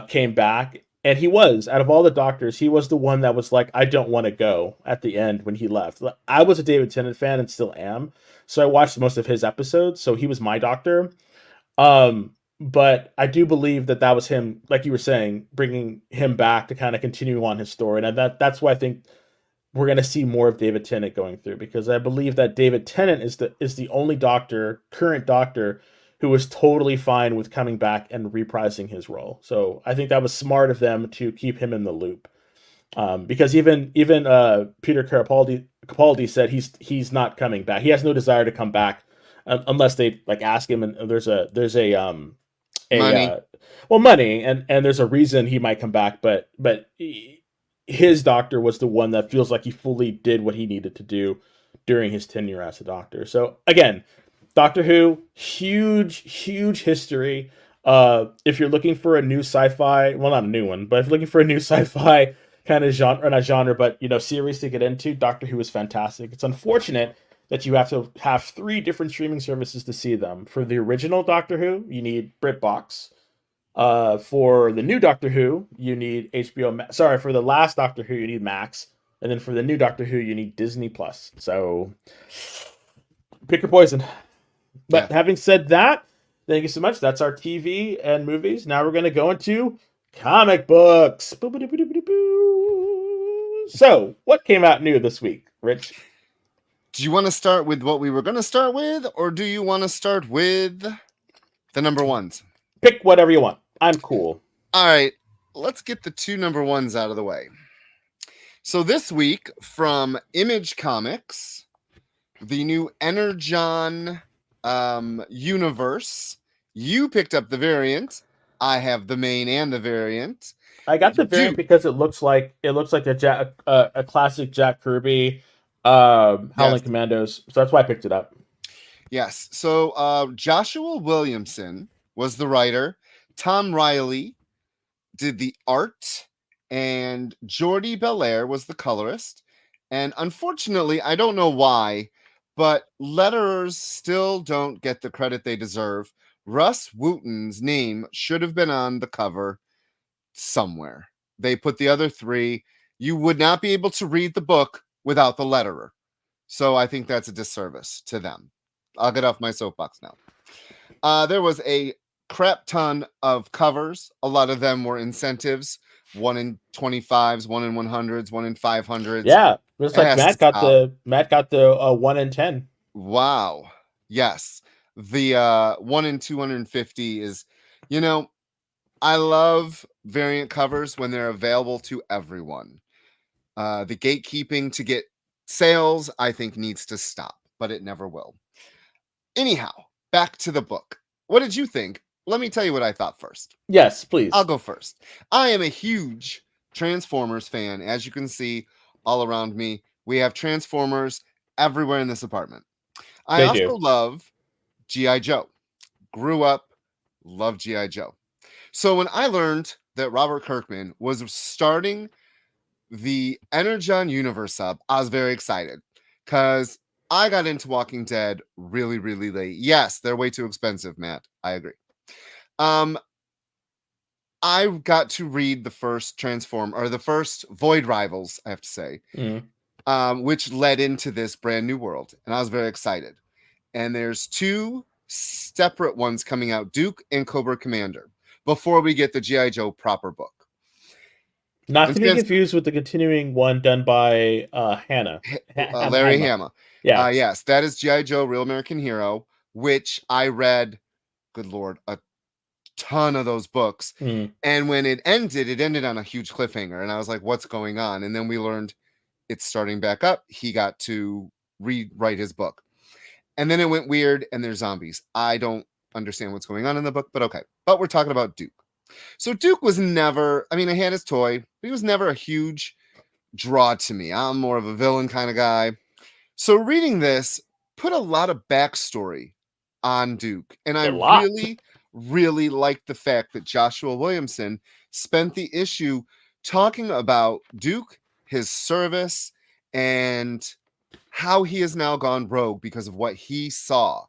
came back, and he was, out of all the doctors, he was the one that was like, I don't want to go at the end when he left. I was a David Tennant fan and still am, so I watched most of his episodes, so he was my doctor. But I do believe that was him, like you were saying, bringing him back to kind of continue on his story, and that's why I think we're going to see more of David Tennant going through, because I believe that David Tennant is the only current doctor, who was totally fine with coming back and reprising his role. So I think that was smart of them to keep him in the loop, because even Peter Capaldi said he's not coming back. He has no desire to come back unless they like ask him. And there's a
Money.
Money, and there's a reason he might come back, but his doctor was the one that feels like he fully did what he needed to do during his tenure as a doctor. So again, Doctor Who, huge history. If you're looking for a new sci-fi, well, not a new one, but if you're looking for a new sci-fi kind of genre, or not genre, but series to get into, Doctor Who is fantastic. It's unfortunate that you have to have 3 different streaming services to see them. For the original Doctor Who, you need BritBox. For the new Doctor Who, you need HBO. Sorry, for the last Doctor Who, you need Max, and then for the new Doctor Who, you need Disney Plus. So pick your poison. But having said that, thank you so much. That's our TV and movies. Now we're going to go into comic books. So, what came out new this week, Rich?
Do you want to start with what we were going to start with, or do you want to start with the number ones?
Pick whatever you want. I'm cool.
All right. Let's get the 2 number ones out of the way. So this week from Image Comics, the new Energon universe. You picked up the variant. I have the main and the variant.
I got the variant because it looks like a classic Jack Kirby Howling Commandos. So that's why I picked it up.
Yes. So Joshua Williamson was the writer. Tom Riley did the art, and Jordi Belair was the colorist. And unfortunately, I don't know why, but letterers still don't get the credit they deserve. Russ Wooten's name should have been on the cover somewhere. They put the other 3. You would not be able to read the book without the letterer. So I think that's a disservice to them. I'll get off my soapbox now. There was a crap ton of covers. A lot of them were incentives. 1 in 25s, 1 in 100s, 1 in 500s.
Yeah, it's like Matt got the 1 in 10.
Wow. Yes. The 1 in 250 is, I love variant covers when they're available to everyone. The gatekeeping to get sales, I think, needs to stop, but it never will. Anyhow, back to the book. What did you think? Let me tell you what I thought first.
Yes, please.
I'll go first. I am a huge Transformers fan. As you can see all around me, we have Transformers everywhere in this apartment. I also love G.I. Joe. Grew up, loved G.I. Joe. So when I learned that Robert Kirkman was starting the Energon universe up, I was very excited because I got into Walking Dead really, really late. Yes, they're way too expensive, Matt. I agree. I got to read the first the first Void Rivals, I have to say, which led into this brand new world. And I was very excited. And there's 2 separate ones coming out, Duke and Cobra Commander, before we get the G.I. Joe proper book.
Not to be confused with the continuing one done by Hannah.
Larry Hama.
Yeah.
Yes, that is G.I. Joe, Real American Hero, which I read, good Lord, a ton of those books. And when it ended on a huge cliffhanger. And I was like, what's going on? And then we learned it's starting back up. He got to rewrite his book. And then it went weird and there's zombies. I don't understand what's going on in the book, but okay. But we're talking about Duke. So Duke was never, I mean, I had his toy, but he was never a huge draw to me. I'm more of a villain kind of guy. So reading this put a lot of backstory on Duke. And I
A lot.
really liked the fact that Joshua Williamson spent the issue talking about Duke, his service, and how he has now gone rogue because of what he saw.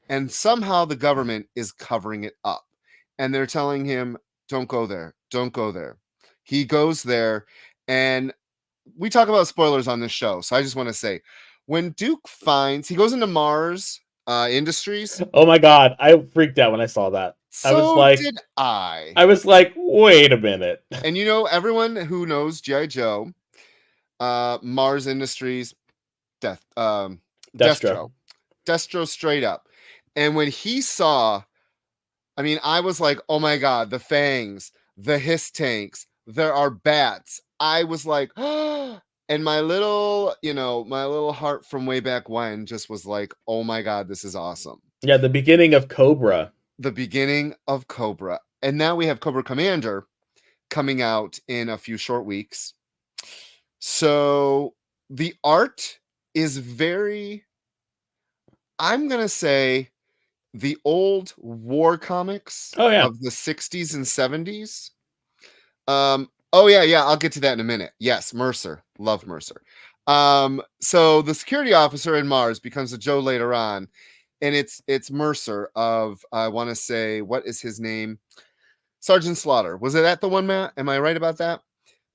And somehow the government is covering it up. And they're telling him, don't go there. Don't go there. He goes there. And we talk about spoilers on this show. So I just want to say, when Duke finds, he goes into Mars Industries.
Oh my God. I freaked out when I saw that.
So did I.
I was like, wait a minute.
And you know, everyone who knows G.I. Joe, Mars Industries, Destro straight up. And when he saw, I mean, I was like, oh my God, the fangs, the hiss tanks, there are bats. I was like, oh, and my little heart from way back when just was like, oh my God, this is awesome.
Yeah, the beginning of Cobra.
The beginning of Cobra. And now we have Cobra Commander coming out in a few short weeks. So the art is very, I'm going to say, the old war comics of the 60s and 70s. I'll get to that in a minute. Yes, Mercer. Love Mercer. So the security officer in Mars becomes a Joe later on, and it's Mercer of, I want to say, what is his name? Sergeant Slaughter. Was it that the one, Matt? Am I right about that?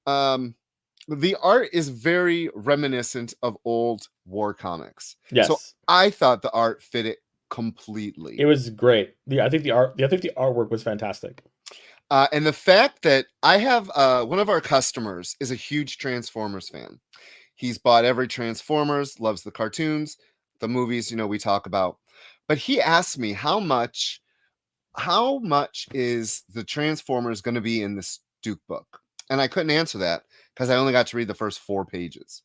The art is very reminiscent of old war comics.
Yes.
So I thought the art fit it completely.
It was great. I think the artwork was fantastic.
And the fact that I have one of our customers is a huge Transformers fan. He's bought every Transformers, loves the cartoons, the movies, we talk about. But he asked me how much is the Transformers going to be in this Duke book? And I couldn't answer that because I only got to read the first 4 pages.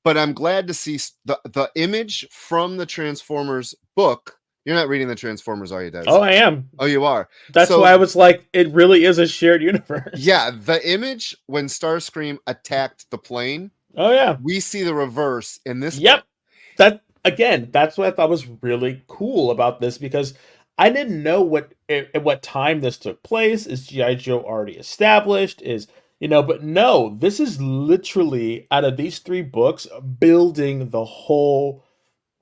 But I'm glad to see the image from the Transformers book. You're not reading the Transformers, are you, Des?
Oh, I am.
Oh, you are.
That's why I was like, it really is a shared universe.
Yeah, the image when Starscream attacked the plane.
Oh, yeah.
We see the reverse in this
book.
That
that's what I thought was really cool about this, because I didn't know at what time this took place. Is G.I. Joe already established? But no, this is literally, out of these 3 books, building the whole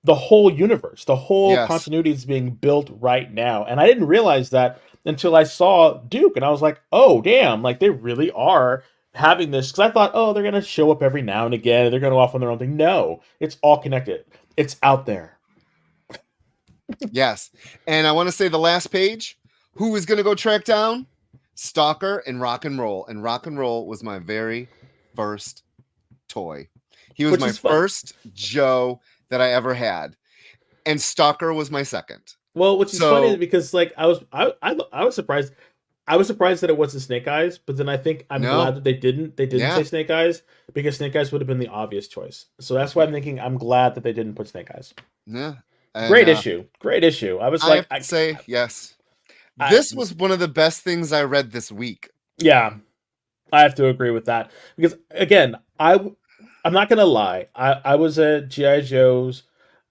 universe. The whole continuity is being built right now. And I didn't realize that until I saw Duke, and I was like, oh, damn, like they really are having this. Because I thought, oh, they're going to show up every now and again. They're going to go off on their own thing. No, it's all connected. It's out there.
Yes. And I want to say the last page, who is going to go track down? Stalker and Rock and Roll. And Rock and Roll was my very first toy. He was my first Joe that I ever had, and Stalker was my second.
Well, which is funny because like I was surprised. I was surprised that it wasn't Snake Eyes, but then I think I'm glad that they didn't say Snake Eyes, because Snake Eyes would have been the obvious choice. So that's why I'm thinking I'm glad that they didn't put Snake Eyes.
Yeah, and,
great issue. I was like,
I say yes. This was one of the best things I read this week.
Yeah, I have to agree with that, because again, I'm not gonna lie. I was a G.I. Joe's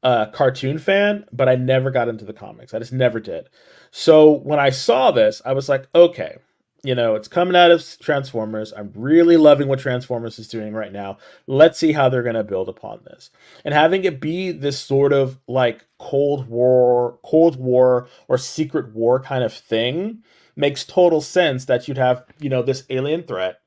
cartoon fan, but I never got into the comics. I just never did. So when I saw this, I was like, okay, it's coming out of Transformers. I'm really loving what Transformers is doing right now. Let's see how they're going to build upon this. And having it be this sort of like Cold War or Secret War kind of thing makes total sense, that you'd have, this alien threat.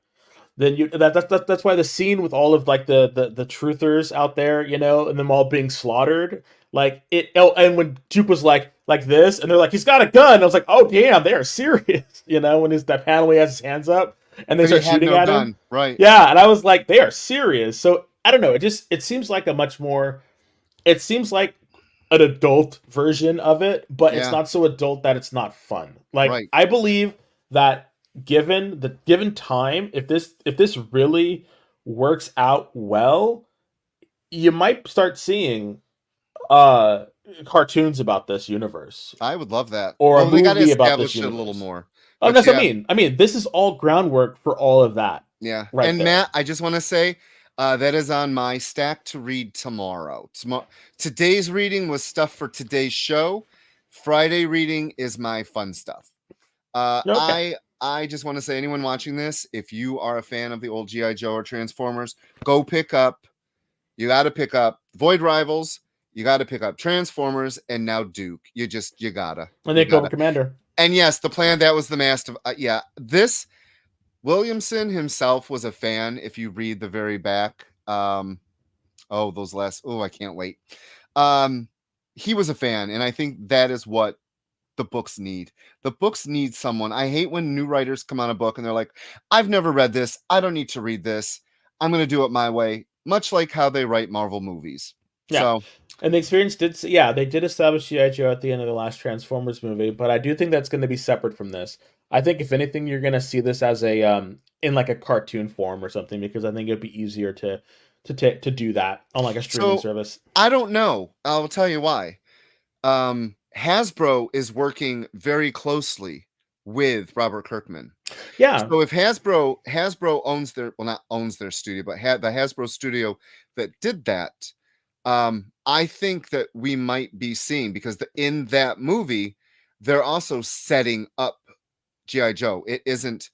Then that's why the scene with all of like the truthers out there, and them all being slaughtered, like it. And when Duke was like this, and they're like, he's got a gun. I was like, oh damn, they are serious. When that panel, he has his hands up and they start shooting at him.
Right.
Yeah, and I was like, they are serious. So I don't know. It seems like it seems like an adult version of it, but it's not so adult that it's not fun. Like I believe that, given time, if this really works out well, you might start seeing cartoons about this universe,
I would love that.
or a
we got to
movie about this
establish it a
universe.
little more.
Oh,
But
that's what
yeah.
I mean. I mean, this is all groundwork for all of that.
Yeah.
Right
And
there.
Matt, I just want to say that is on my stack to read tomorrow. Today's reading was stuff for today's show. Friday reading is my fun stuff.
Okay.
I just want to say, anyone watching this, if you are a fan of the old G.I. Joe or Transformers, go pick up. You got to pick up Void Rivals. You got to pick up Transformers, and now Duke. You gotta.
And then Cobra Commander. And
yes, the plan, that was the master. This Williamson himself was a fan. If you read the very back, I can't wait. He was a fan, and I think that is what the books need. The books need someone. I hate when new writers come on a book and they're like, I've never read this. I don't need to read this. I'm going to do it my way. Much like how they write Marvel movies.
Yeah.
So,
and the experience they did establish G.I. Joe at the end of the last Transformers movie, but I do think that's going to be separate from this. I think if anything, you're going to see this as a in like a cartoon form or something, because I think it'd be easier to do that on like a streaming service.
I don't know. I'll tell you why. Hasbro is working very closely with Robert Kirkman.
Yeah.
So if Hasbro owns not owns their studio, but had the Hasbro studio that did that, I think that we might be seeing, because in that movie, they're also setting up G.I. Joe. It isn't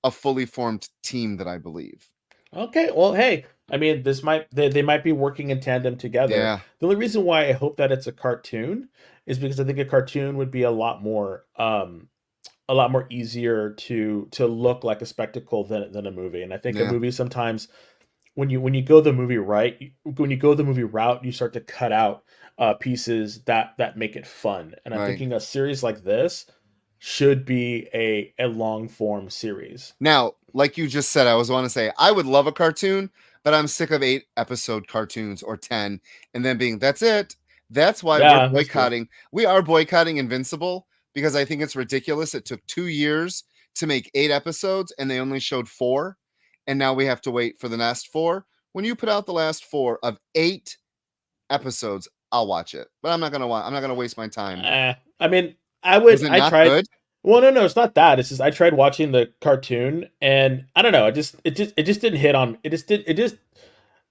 a fully formed team that I believe.
Okay. Well, hey, I mean, they might be working in tandem together.
Yeah.
The only reason why I hope that it's a cartoon is because I think a cartoon would be a lot more easier to look like a spectacle than a movie. And I think a movie sometimes, when you go the movie route, you start to cut out pieces that make it fun. And I'm thinking a series like this should be a long form series.
Now, like you just said, I want to say I would love a cartoon, but I'm sick of 8-episode cartoons or 10 and then being that's it. That's why we're boycotting. We are boycotting Invincible, because I think it's ridiculous. It took 2 years to make 8 episodes and they only showed 4. And now we have to wait for the last 4. When you put out the last 4 of 8 episodes, I'll watch it. But I'm not going to waste my time.
I mean, I tried.
Good?
Well, no, it's not that. It's just I tried watching the cartoon and I don't know. It just didn't hit on. It just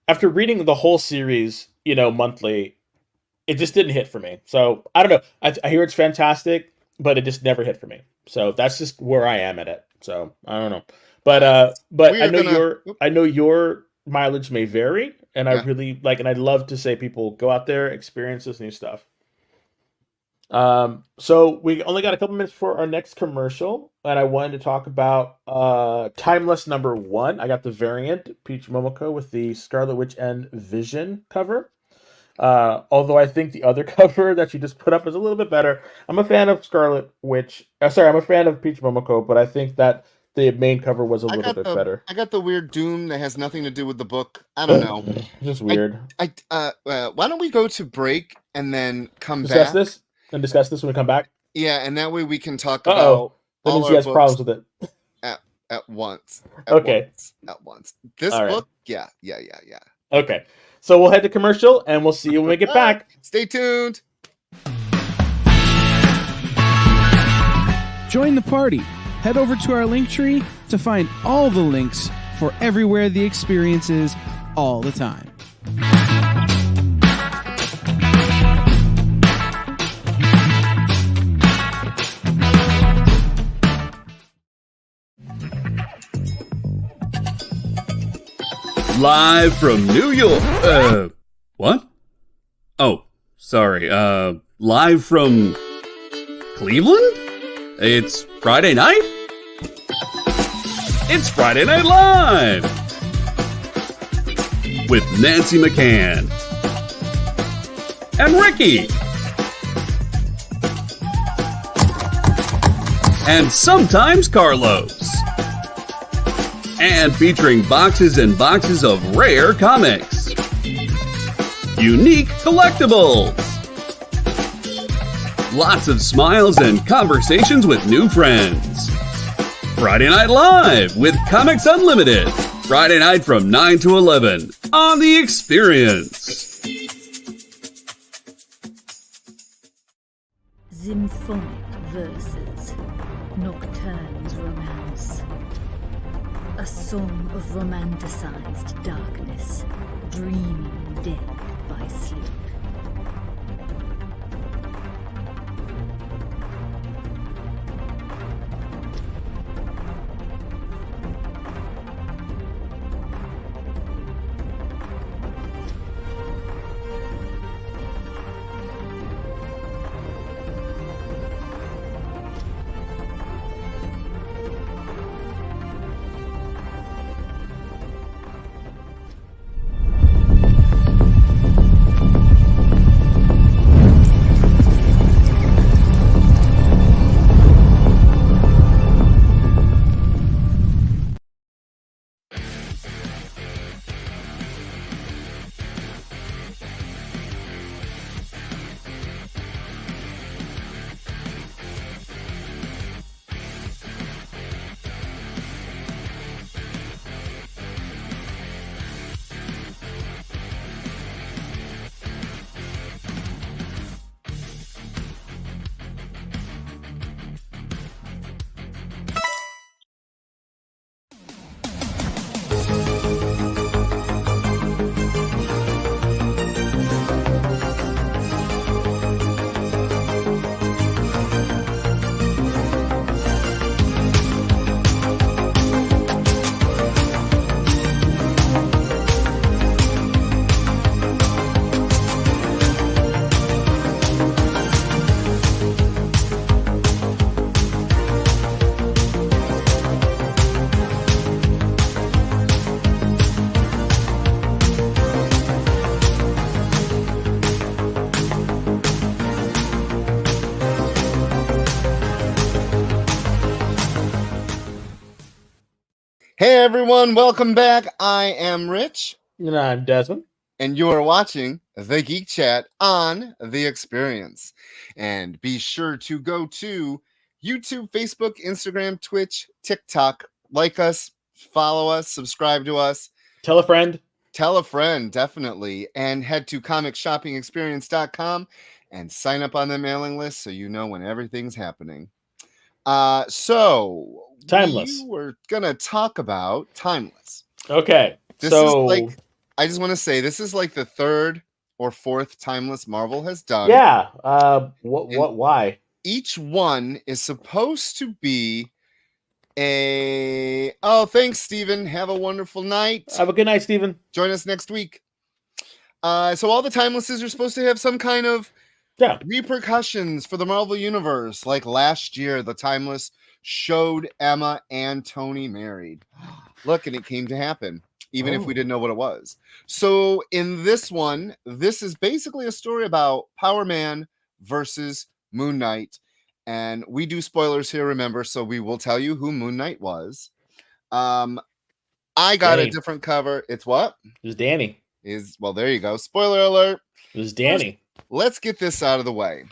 after reading the whole series, monthly, it just didn't hit for me. So I don't know. I hear it's fantastic, but it just never hit for me. So that's just where I am at it. So I don't know. But I know your mileage may vary, and I really like, and I'd love to say people go out there, experience this new stuff. So we only got a couple minutes for our next commercial, and I wanted to talk about Timeless #1. I got the variant Peach Momoko with the Scarlet Witch and Vision cover. Although I think the other cover that you just put up is a little bit better. I'm a fan of Scarlet Witch. I'm a fan of Peach Momoko, but I think that the main cover was a little bit better.
I got the weird Doom that has nothing to do with the book. I don't know.
Just weird.
Why don't we go to break and then
discuss this when we come back?
Yeah, and that way we can talk about
that means he has problems with it.
At once. At once. This book? Yeah.
Okay. So we'll head to commercial and we'll see you when we get back.
Stay tuned.
Join the party. Head over to our link tree to find all the links for everywhere the experience is all the time.
Live from New York. What? Oh, sorry. Live from Cleveland? It's Friday night? It's Friday Night Live! With Nancy McCann. And Ricky. And sometimes Carlos. And featuring boxes and boxes of rare comics. Unique collectibles. Lots of smiles and conversations with new friends. Friday Night Live with Comics Unlimited. Friday night from 9 to 11 on The Experience.
Symphonic verses, Nocturne's romance. A song of romanticized darkness, dreaming death by sleep.
Hey everyone, welcome back. I am Rich.
And I'm Desmond.
And you are watching the Geek Chat on The Experience. And be sure to go to YouTube, Facebook, Instagram, Twitch, TikTok. Like us, follow us, subscribe to us.
Tell a friend.
Tell a friend, definitely. And head to comicshoppingexperience.com and sign up on the mailing list so you know when everything's happening. So
Timeless.
we're gonna talk about Timeless.
Okay.
This is like, I just want to say this is like the third or fourth Timeless Marvel has done.
Yeah. Why?
Each one is supposed to be thanks, Steven. Have a wonderful night.
Have a good night, Steven.
Join us next week. So all the Timelesses are supposed to have some kind of repercussions for the Marvel Universe. Like last year, the Timeless showed Emma and Tony married. Look, and it came to happen, even if we didn't know what it was. So in this one, this is basically a story about Power Man versus Moon Knight. And we do spoilers here, remember, so we will tell you who Moon Knight was. I got a different cover. It's what?
It was Danny.
Well, there you go. Spoiler alert.
It was Danny.
Let's get this out of the way.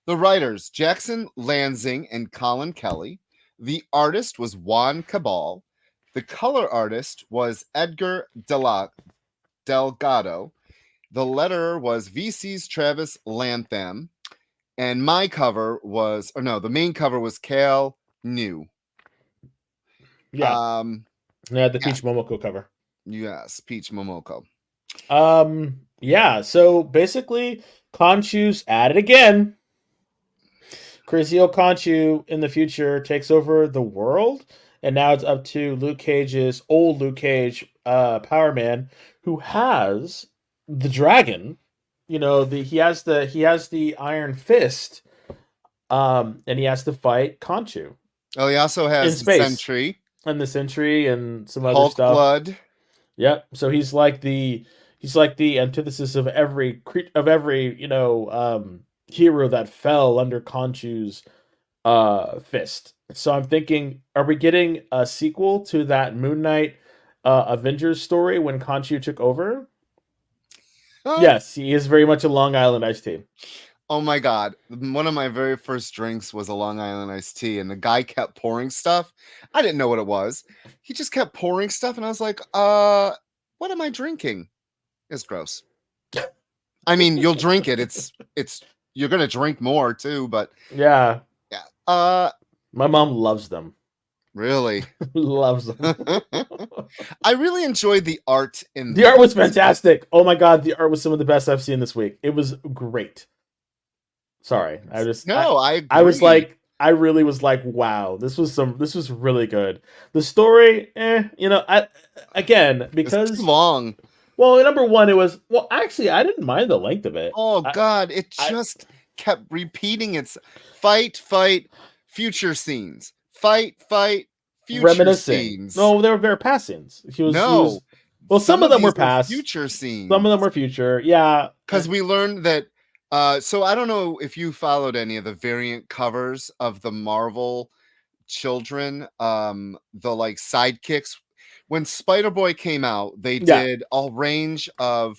The writers, Jackson Lansing and Colin Kelly. The artist was Juan Cabal. The color artist was Edgar Delgado. The letterer was VC's Travis Lantham. And my cover was, the main cover was Cal New.
Yeah. The Peach Momoko cover.
Yes, Peach Momoko.
Yeah, so basically, Khonshu's at it again. Crazy old Khonshu in the future takes over the world, and now it's up to Luke Cage, Power Man, who has the dragon. You know, he has the Iron Fist, and he has to fight Khonshu.
Oh, he also has the Sentry.
And the Sentry and some
Hulk
other stuff.
Blood.
Yep. So he's like the antithesis of every hero that fell under Khonshu's fist. So I'm thinking, are we getting a sequel to that Moon Knight Avengers story when Khonshu took over? Yes, he is very much a Long Island iced tea.
Oh my God. One of my very first drinks was a Long Island iced tea, and the guy kept pouring stuff. I didn't know what it was. He just kept pouring stuff, and I was like, what am I drinking? It's gross. I mean, you'll drink it. It's you're gonna drink more too. But
Yeah.
yeah.
My mom loves them.
Really
Loves them.
I really enjoyed the art in
The art was fantastic. Oh my god, the art was some of the best I've seen this week. It was great. Sorry, I was like, I really was like, wow, this was really good. The story, because
it's too long.
Well, number one, actually, I didn't mind the length of it.
Oh god, it just kept repeating its fight, future scenes. Fight, future
Reminiscing.
scenes.
No, they were very past scenes. Well, some of them were past.
Future scenes.
Some of them were future. Yeah.
Because we learned that so I don't know if you followed any of the variant covers of the Marvel children, the like sidekicks. When Spider-Boy came out, they did a range of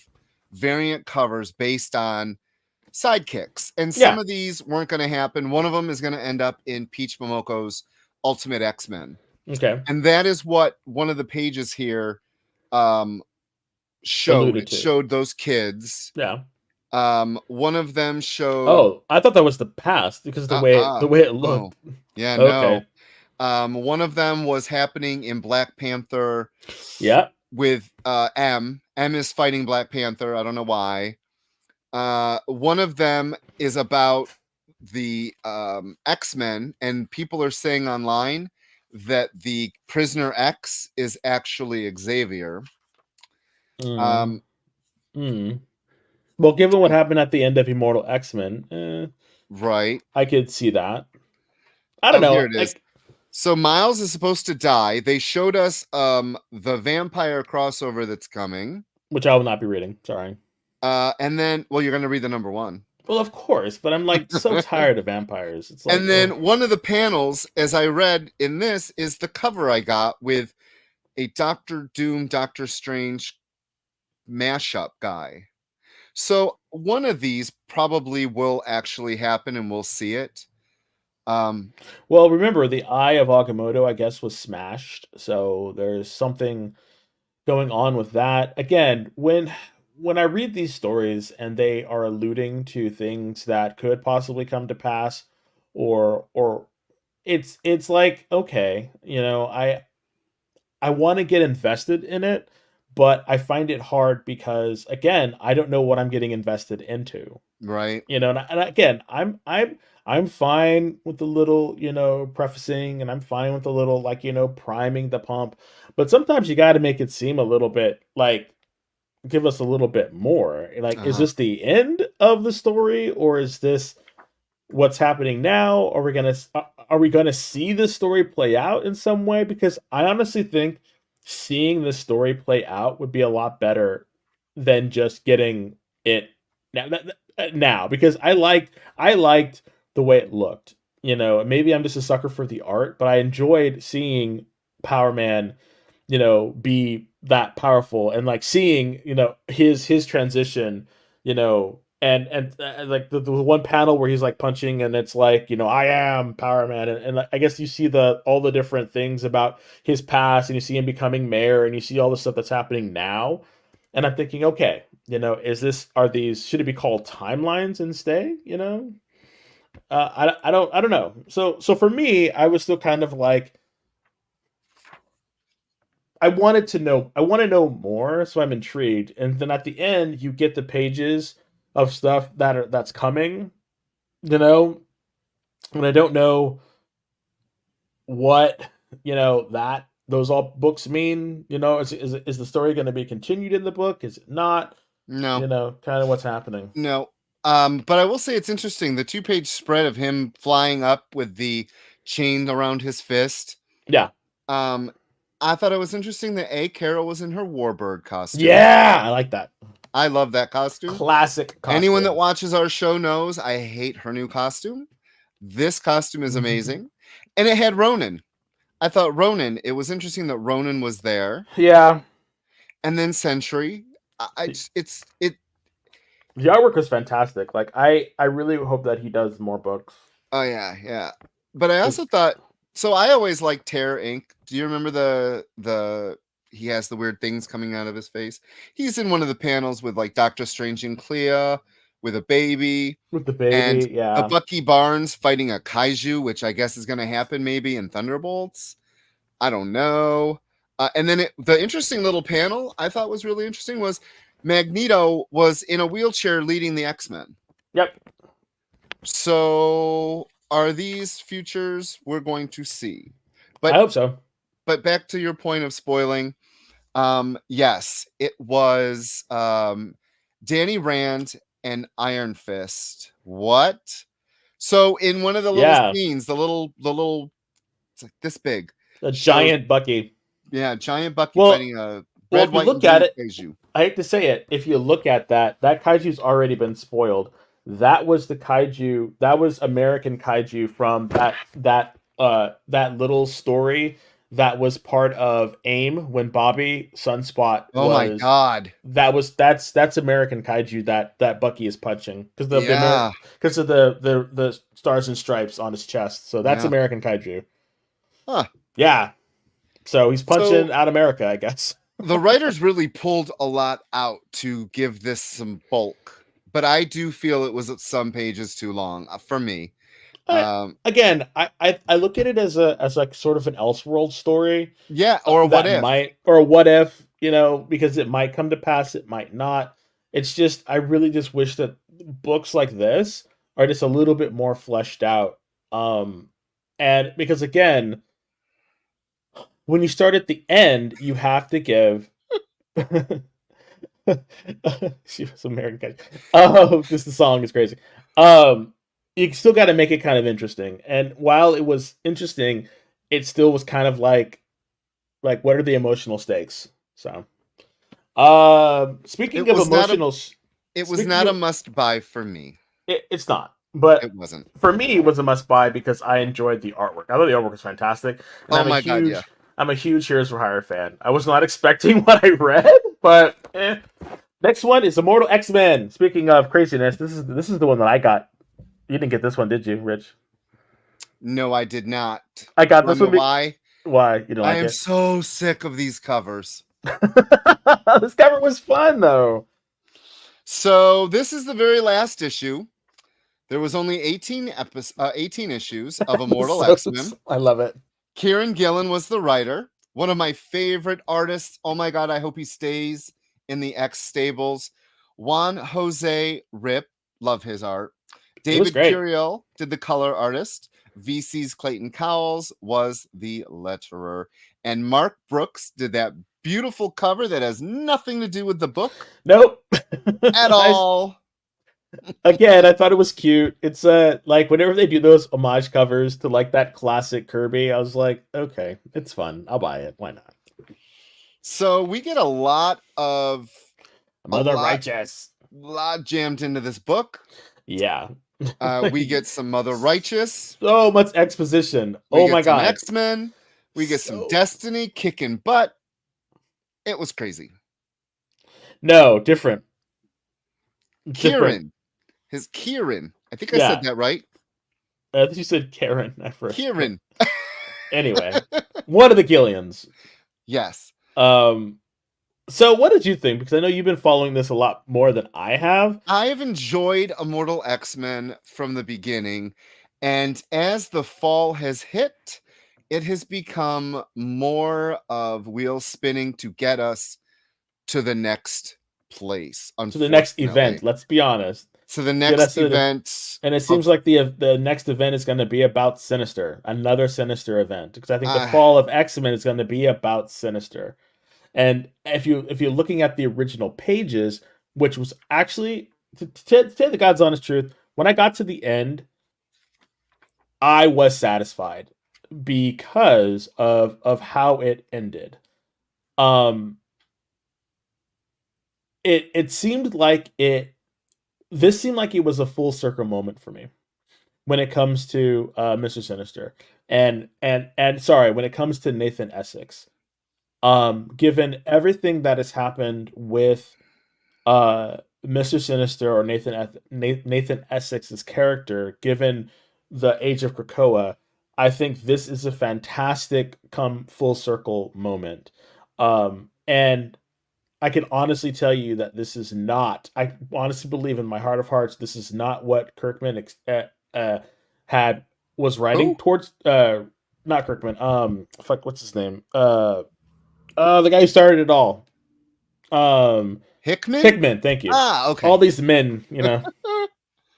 variant covers based on sidekicks, and some of these weren't going to happen. One of them is going to end up in Peach Momoko's Ultimate X-Men.
Okay.
And that is what one of the pages here showed. It showed those kids.
Yeah.
One of them showed.
Oh, I thought that was the past because the way it looked.
Oh. Yeah,
okay.
No. One of them was happening in Black Panther.
Yeah.
With M. M is fighting Black Panther. I don't know why. One of them is about the X-Men, and people are saying online that the Prisoner X is actually Xavier.
Well, given what happened at the end of Immortal X-Men,
right?
I could see that. I don't know.
Here it is. So Miles is supposed to die. They showed us the vampire crossover that's coming,
which I will not be reading. Sorry.
And then, well, you're going to read the number one.
Well, of course, but I'm like so tired of vampires. It's like,
and then one of the panels, as I read in this, is the cover I got with a Doctor Doom, Doctor Strange mashup guy. So one of these probably will actually happen, and we'll see it.
Well, remember the Eye of Agamotto, I guess, was smashed, so there's something going on with that. Again, when I read these stories and they are alluding to things that could possibly come to pass, or it's like, okay, I want to get invested in it, but I find it hard because, again, I don't know what I'm getting invested into.
Right.
And again, I'm fine with the little, prefacing, and I'm fine with the little, like, priming the pump. But sometimes you got to make it seem a little bit like, give us a little bit more. Like, is this the end of the story, or is this what's happening now? Are we gonna see this story play out in some way? Because I honestly think seeing this story play out would be a lot better than just getting it now. Because I liked the way it looked. Maybe I'm just a sucker for the art, but I enjoyed seeing Power Man, be that powerful, and like seeing, his transition, and like the one panel where he's like punching, and it's like, I am Power Man, and I guess you see all the different things about his past, and you see him becoming mayor, and you see all the stuff that's happening now, and I'm thinking, okay, should it be called timelines instead? I don't know. So for me, I was still kind of like, I want to know more, so I'm intrigued. And then at the end, you get the pages of stuff that's coming, and I don't know what those all books mean. Is the story going to be continued in the book? Is it not?
No.
Kind of what's happening.
No. But I will say it's interesting. The 2-page spread of him flying up with the chain around his fist.
Yeah.
I thought it was interesting that Carol was in her Warbird costume.
Yeah, I like that.
I love that costume.
Classic costume.
Anyone that watches our show knows I hate her new costume. This costume is amazing. And it had Ronan. I thought Ronan, it was interesting that Ronan was there.
Yeah.
And then Sentry. The
artwork was fantastic. Like, I really hope that he does more books.
Oh, yeah. But I also thought, so I always liked Terror Inc. Do you remember the he has the weird things coming out of his face? He's in one of the panels with like Doctor Strange and Clea, with a baby.
With the
And
baby, yeah.
the Bucky Barnes fighting a kaiju, which I guess is going to happen maybe in Thunderbolts. I don't know. And then the interesting little panel I thought was really interesting was Magneto was in a wheelchair leading the X-Men.
Yep.
So are these futures we're going to see? But
I hope so.
But back to your point of spoiling. Yes, it was Danny Rand and Iron Fist. What? So in one of the little scenes, the little it's like this big.
A giant Bucky.
Yeah, giant Bucky fighting a red,
if you
white,
look
and blue
at it,
kaiju.
I hate to say it, if you look at that kaiju's already been spoiled. That was the kaiju. That was American kaiju from that little story that was part of AIM when Bobby Sunspot.
Oh my god!
That's American kaiju that Bucky is punching because of the stars and stripes on his chest. So that's American kaiju.
Huh?
Yeah. So he's punching out America, I guess.
The writers really pulled a lot out to give this some bulk, but I do feel it was some pages too long for me.
Again, I look at it as like sort of an Elseworld story.
Yeah, or what
if, because it might come to pass, it might not. It's just I really just wish that books like this are just a little bit more fleshed out. And because again, when you start at the end, you have to give. She was American. Oh, the song is crazy. You still got to make it kind of interesting. And while it was interesting, it still was kind of like what are the emotional stakes? So, speaking of emotional,
it was not a must buy for me.
It's not, but
it wasn't
for me. It was a must buy because I enjoyed the artwork. I thought the artwork was fantastic. And God, yeah. I'm a huge Heroes for Hire fan. I was not expecting what I read, but next one is Immortal X-Men. Speaking of craziness, this is the one that I got. You didn't get this one, did you, Rich?
No, I did not.
I got this one.
Why?
Why? You don't like it?
I am so sick of these covers.
This cover was fun, though.
So this is the very last issue. There was only 18 issues of Immortal X-Men.
I love it.
Kieran Gillen was the writer. One of my favorite artists. Oh my God, I hope he stays in the X stables. Juan Jose Rip. Love his art. David Curiel did the color artist. VC's Clayton Cowles was the letterer. And Mark Brooks did that beautiful cover that has nothing to do with the book.
Nope.
At all.
Again, I thought it was cute. It's like whenever they do those homage covers to like that classic Kirby, I was like, okay, it's fun. I'll buy it. Why not?
So we get a lot
Righteous.
Lot jammed into this book.
Yeah.
We get some Mother Righteous.
So much exposition. Oh my God.
X-Men. We get some Destiny kicking butt. It was crazy.
No, different.
Kieran. His Kieran. I think I said that right.
I think you said Karen at first.
Kieran.
Anyway, one of the Gillians.
Yes.
So what did you think? Because I know you've been following this a lot more than I have.
I have enjoyed Immortal X-Men from the beginning. And as the fall has hit, it has become more of wheels spinning to get us to the next place.
To the next event, let's be honest.
So the next event.
And it seems like the next event is going to be about Sinister. Another Sinister event. Because I think the fall of X-Men is going to be about Sinister. And if you're looking at the original pages, which was actually, to say the God's honest truth, when I got to the end, I was satisfied because of how it ended. It seemed like this seemed like it was a full circle moment for me when it comes to Mr. Sinister and sorry, when it comes to Nathan Essex. Given everything that has happened with Mr. Sinister or Nathan Essex's character, given the age of Krakoa, I think this is a fantastic come full circle moment. And I can honestly tell you that this is not. I honestly believe in my heart of hearts, this is not what Kirkman was writing
Who?
towards. Not Kirkman. Fuck, what's his name? The guy who started it all.
Hickman?
Hickman. Thank you.
Ah, okay.
All these men,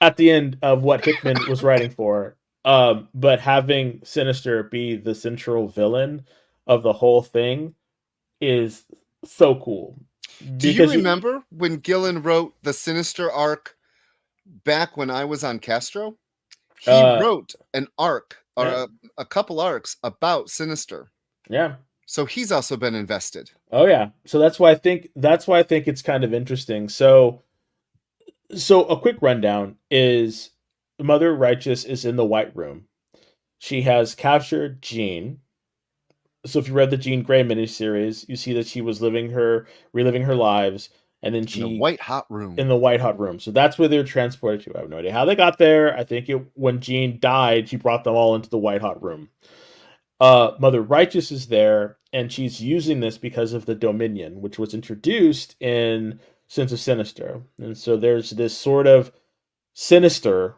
at the end of what Hickman was writing for. But having Sinister be the central villain of the whole thing is so cool.
Do you remember when Gillen wrote the Sinister arc back when I was on Castro? He wrote an arc or a couple arcs about Sinister.
Yeah.
So he's also been invested.
Oh yeah. So that's why I think it's kind of interesting. So a quick rundown is Mother Righteous is in the White Room. She has captured Jean. So if you read the Jean Grey miniseries, you see that she was reliving her lives, and then
In the White Hot Room.
In the White Hot Room. So that's where they're transported to. I have no idea how they got there. I think when Jean died, she brought them all into the White Hot Room. Mother Righteous is there, and she's using this because of the Dominion, which was introduced in Sins of Sinister. And so there's this sort of sinister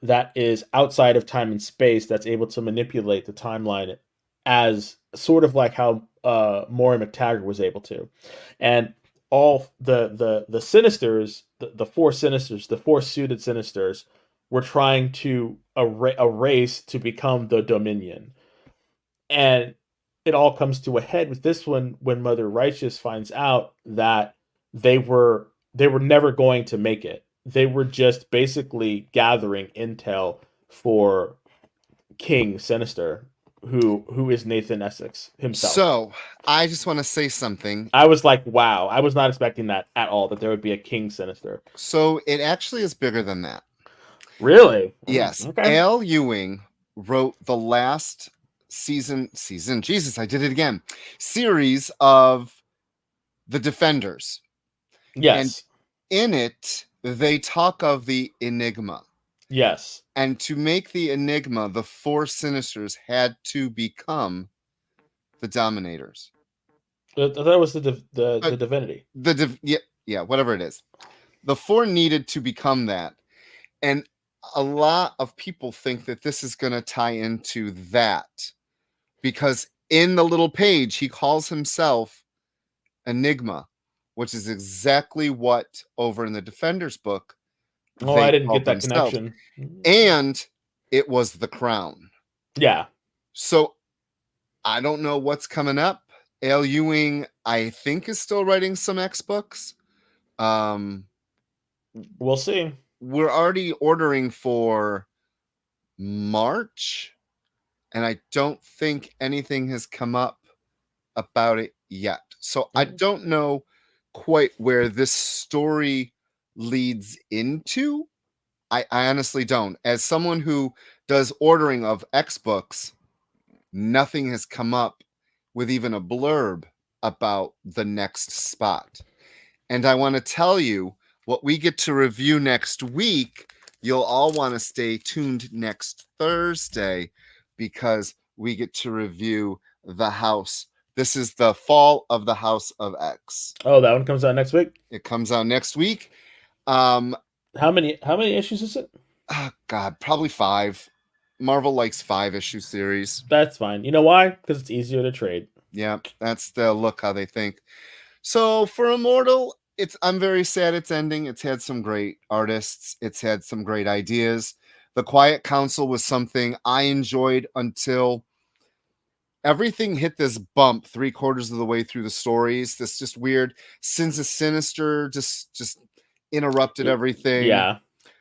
that is outside of time and space that's able to manipulate the timeline as sort of like how Maureen McTaggart was able to. And all the Sinisters, the four Sinisters, the four suited Sinisters, were trying to erase to become the Dominion. And it all comes to a head with this one when Mother Righteous finds out that they were never going to make it. They were just basically gathering intel for King Sinister, who is Nathan Essex himself.
So I just want to say something.
I was like, wow, I was not expecting that at all, that there would be a King Sinister.
So it actually is bigger than that.
Really?
Yes.
Okay.
Al Ewing wrote the last season, Jesus, I did it again. Series of The Defenders.
Yes.
And in it, they talk of the Enigma.
Yes.
And to make the Enigma, the four Sinisters had to become the Dominators.
I thought it was the Divinity.
Yeah, whatever it is. The four needed to become that. And a lot of people think that this is going to tie into that. Because in the little page, he calls himself Enigma, which is exactly what over in the Defenders book.
Oh, I didn't get that connection.
And it was the crown.
Yeah.
So I don't know what's coming up. Al Ewing, I think, is still writing some X books.
We'll see.
We're already ordering for March, and I don't think anything has come up about it yet. So I don't know quite where this story leads into. I honestly don't. As someone who does ordering of X books, nothing has come up with even a blurb about the next spot. And I want to tell you what we get to review next week. You'll all want to stay tuned next Thursday because we get to review The House. This is the Fall of the House of X.
Oh, that one comes out next week?
It comes out next week.
How many issues is it?
Oh God, probably 5. Marvel likes 5-issue series.
That's fine. You know why? Because it's easier to trade.
Yeah, that's the look how they think. So for Immortal, I'm very sad it's ending. It's had some great artists. It's had some great ideas. The Quiet Council was something I enjoyed until everything hit this bump 3/4 of the way through the stories. This just weird Sins of Sinister just interrupted everything.
Yeah.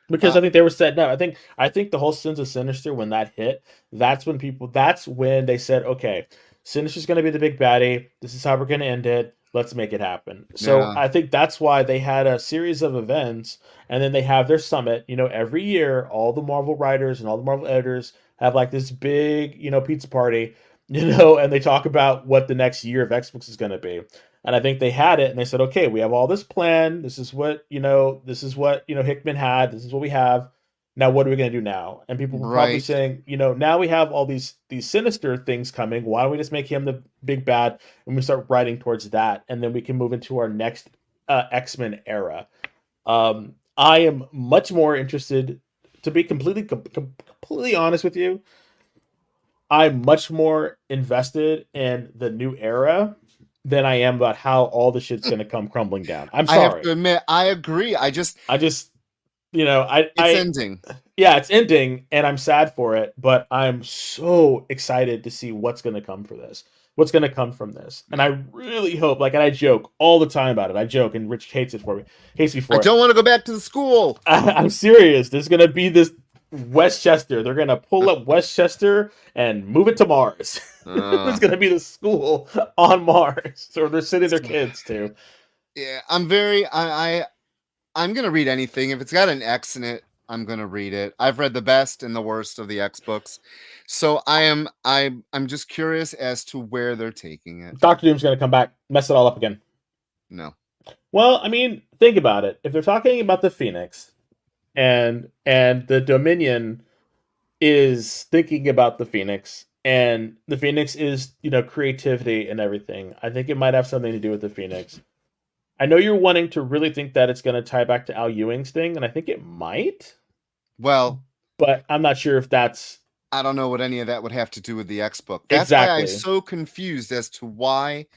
Because I think they were setting up. I think the whole Sins of Sinister, when that hit, that's when they said, okay, Sinister's going to be the big baddie. This is how we're going to end it. Let's make it happen. So yeah. I think that's why they had a series of events, and then they have their summit. Every year, all the Marvel writers and all the Marvel editors have like this big, pizza party, and they talk about what the next year of X-Books is going to be. And I think they had it, and they said, okay, we have all this plan. This is what Hickman had. This is what we have. Now what are we going to do now? And people were probably
Right.
saying, now we have all these sinister things coming. Why don't we just make him the big bad and we start writing towards that, and then we can move into our next X-Men era. I am much more interested, to be completely honest with you. I'm much more invested in the new era than I am about how all the shit's going to come crumbling down. I'm sorry.
I have to admit, I agree.
It's
ending.
Yeah, it's ending, and I'm sad for it, but I'm so excited to see what's going to come for this. What's going to come from this. And I really hope, and I joke all the time about it. I joke, and Rich hates me for it.
I don't want to go back to the school.
I'm serious. There's going to be this Westchester. They're going to pull up Westchester and move it to Mars. There's going to be the school on Mars, or they're sending their kids to.
Yeah, I'm going to read anything. If it's got an X in it, I'm going to read it. I've read the best and the worst of the X books. So I'm just curious as to where they're taking it.
Doctor Doom's going to come back, mess it all up again.
No.
Well, I mean, think about it. If they're talking about the Phoenix and the Dominion is thinking about the Phoenix, and the Phoenix is, creativity and everything, I think it might have something to do with the Phoenix. I know you're wanting to really think that it's going to tie back to Al Ewing's thing, and I think it might.
Well,
but I'm not sure if that's...
I don't know what any of that would have to do with the X book. That's
exactly.
why I'm so confused as to why.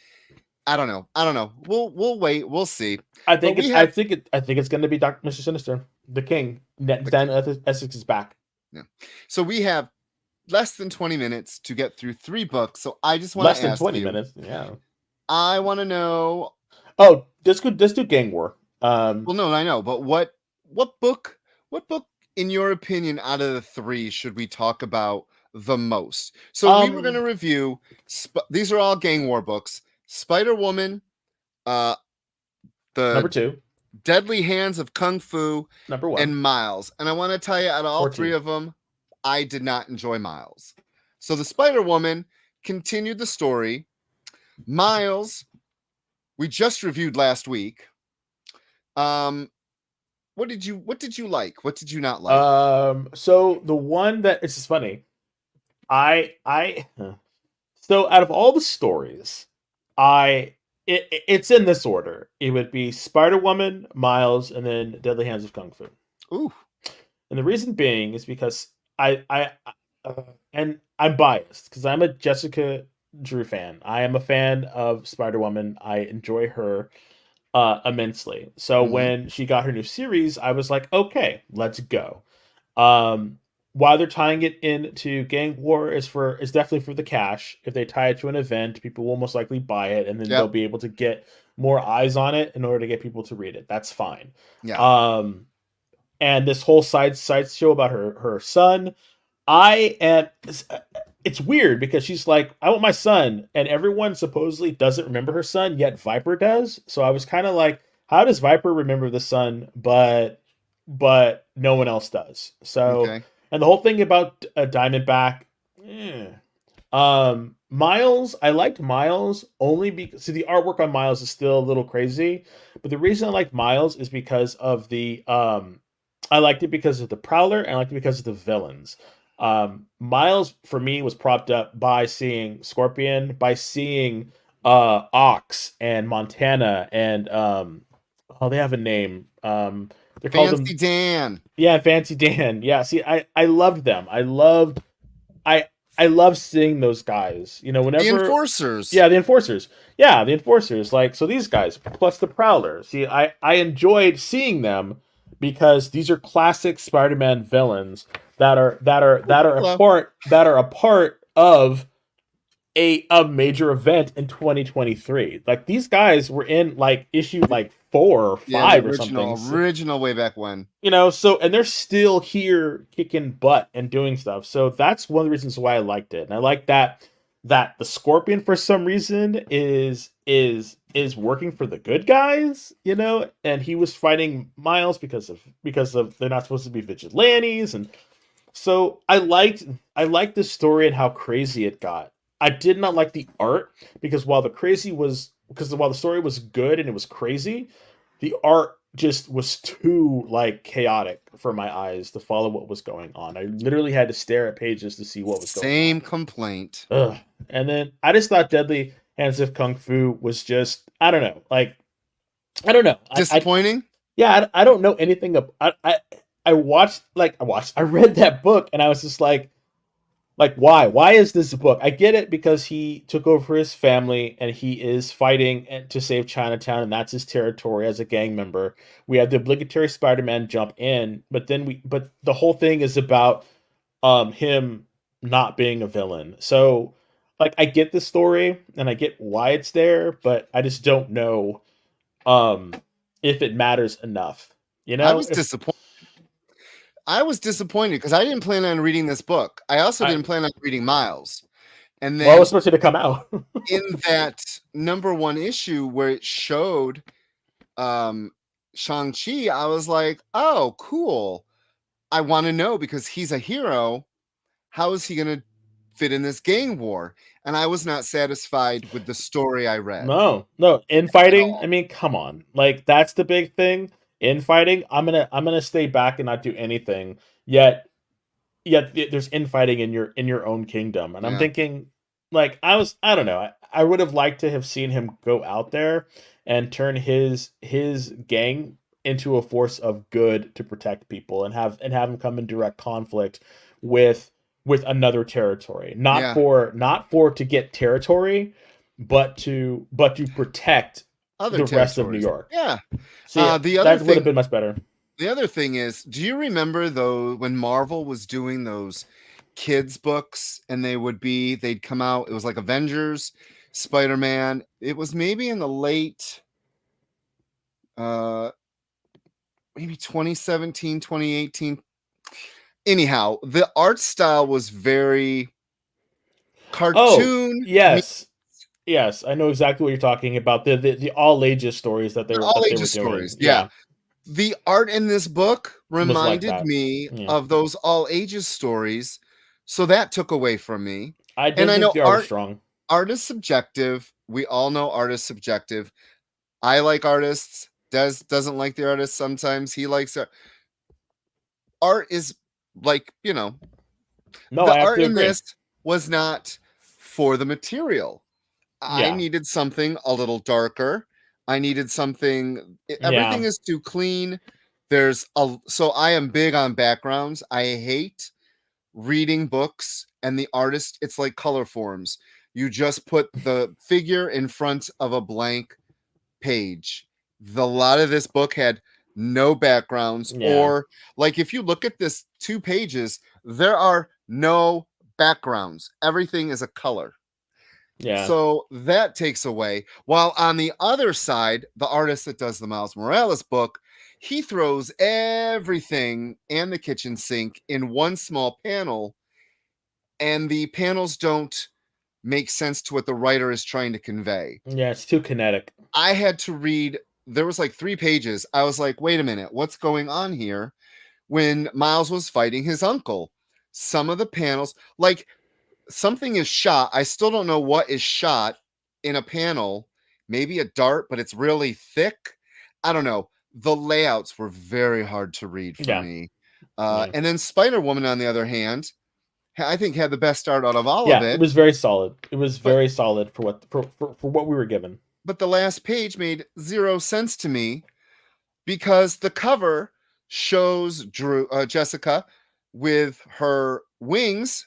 I don't know. We'll wait. We'll see.
I think it's going to be Mr. Sinister, the King. Dan Essex is back.
Yeah. So we have less than 20 minutes to get through 3 books. So I just want to ask you.
Less than 20 minutes. Yeah.
I want to know.
Oh, let's do Gang War.
Well, no, I know, but what book in your opinion out of the 3 should we talk about the most? So we were going to review. These are all Gang War books. Spider-Woman, the
number 2,
Deadly Hands of Kung Fu,
number 1,
and Miles. And I want to tell you, out of all
14.
3 of them, I did not enjoy Miles. So the Spider-Woman continued the story. Miles, we just reviewed last week. What did you like? What did you not like?
So the one that it's just funny. So out of all the stories, it's in this order. It would be Spider-Woman, Miles, and then Deadly Hands of Kung Fu.
Ooh.
And the reason being is because and I'm biased because I'm a Jessica Drew fan. I am a fan of Spider-Woman. I enjoy her immensely. So when she got her new series, I was like, okay, let's go. Why they're tying it into Gang War is definitely for the cash. If they tie it to an event, people will most likely buy it, and then they'll be able to get more eyes on it in order to get people to read it. That's fine.
Yeah.
And this whole side show about her son, it's weird because she's like, I want my son, and everyone supposedly doesn't remember her son, yet Viper does. So I was kind of like, how does Viper remember the son, but no one else does? So.
Okay.
And the whole thing about Diamondback, Miles, I liked Miles only because the artwork on Miles is still a little crazy, but the reason I liked Miles is because of I liked it because of the Prowler, and I liked it because of the villains. Miles for me was propped up by seeing Scorpion, by seeing Ox and Montana, and they have a name. They're
Fancy Dan.
Yeah, Fancy Dan. Yeah, see, I loved them. I loved seeing those guys. Whenever
the Enforcers.
Yeah, the Enforcers. Yeah, the Enforcers. Like, so these guys plus the Prowler. See, I enjoyed seeing them because these are classic Spider-Man villains that are a part of a major event in 2023. Like, these guys were in like issue like 4 or 5 or something.
Original way back when.
So, and they're still here kicking butt and doing stuff. So that's one of the reasons why I liked it. And I like that the Scorpion for some reason is working for the good guys, and he was fighting Miles because of they're not supposed to be vigilantes. And so I liked this story and how crazy it got. I did not like the art because while the story was good and it was crazy, the art just was too like chaotic for my eyes to follow what was going on. I literally had to stare at pages to see what was going on.
Same complaint.
Ugh. And then I just thought Deadly Hands of Kung Fu was just, I don't know, like, I don't know.
Disappointing?
I don't know anything about, I read that book and I was just like, why? Why is this a book? I get it because he took over his family and he is fighting to save Chinatown, and that's his territory as a gang member. We have the obligatory Spider-Man jump in, but the whole thing is about him not being a villain. So, like, I get the story and I get why it's there, but I just don't know if it matters enough. You know,
I was disappointed. I was disappointed because I didn't plan on reading this book. I also didn't plan on reading Miles. And then
well, it was supposed to come out.
in that #1 issue where it showed Shang-Chi, I was like, oh, cool. I want to know, because he's a hero. How is he going to fit in this gang war? And I was not satisfied with the story I read.
No, infighting. I mean, come on. Like, that's the big thing. Infighting, I'm gonna stay back and not do anything. Yet there's infighting in your own kingdom, and I'm thinking, like, I don't know. I would have liked to have seen him go out there and turn his gang into a force of good to protect people, and have him come in direct conflict with another territory, not for to get territory, but to protect the rest of New York.
Yeah.
See, that would have been much better.
The other thing is, do you remember though when Marvel was doing those kids books and they'd come out, it was like Avengers, Spider-Man. It was maybe in the late maybe 2017, 2018. Anyhow, the art style was very cartoon.
Oh, yes, I know exactly what you're talking about. The all ages stories that they were doing.
Yeah. The art in this book reminded me of those all ages stories, so that took away from me.
I know the art is strong.
Art is subjective. We all know art is subjective. I like artists. Des doesn't like the artist sometimes. He likes it. Art is like,
No,
the art in this was not for the material. I needed something a little darker. I needed something. Everything is too clean. So I am big on backgrounds. I hate reading books and the artist. It's like color forms. You just put the figure in front of a blank page. A lot of this book had no backgrounds, or like if you look at this 2 pages, there are no backgrounds. Everything is a color.
Yeah.
So that takes away. While on the other side, the artist that does the Miles Morales book, he throws everything and the kitchen sink in one small panel, and the panels don't make sense to what the writer is trying to convey.
Yeah, it's too kinetic.
I had to read, there was like 3 pages. I was like, wait a minute, what's going on here? When Miles was fighting his uncle, some of the panels, like, something is shot. I still don't know what is shot in a panel. Maybe a dart, but it's really thick. I don't know. The layouts were very hard to read for me. And then Spider-Woman, on the other hand, I think had the best art out of all of it.
It was very solid. It was very solid for what we were given.
But the last page made 0 sense to me, because the cover shows Jessica with her wings.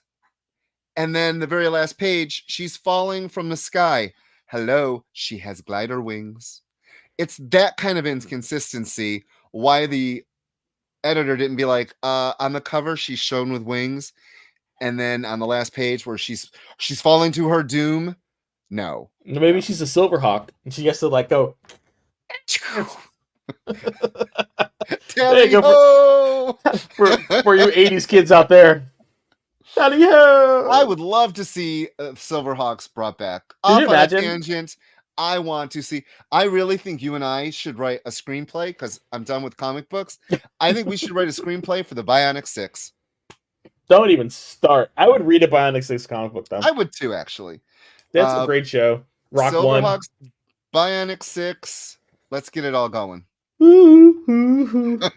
And then the very last page, she's falling from the sky. Hello, she has glider wings. It's that kind of inconsistency. Why the editor didn't be like, on the cover, she's shown with wings. And then on the last page where she's falling to her doom. No.
Maybe she's a Silverhawk and she has to like go.
Tally ho!
for you 80s kids out there.
I would love to see Silverhawks brought back.
Can you imagine?
Tangent. I want to see. I really think you and I should write a screenplay, because I'm done with comic books. I think we should write a screenplay for the Bionic 6.
Don't even start. I would read a Bionic 6 comic book, though.
I would too, actually.
That's a great show. Rock
Silverhawks,
1.
Bionic 6. Let's get it all going.
God,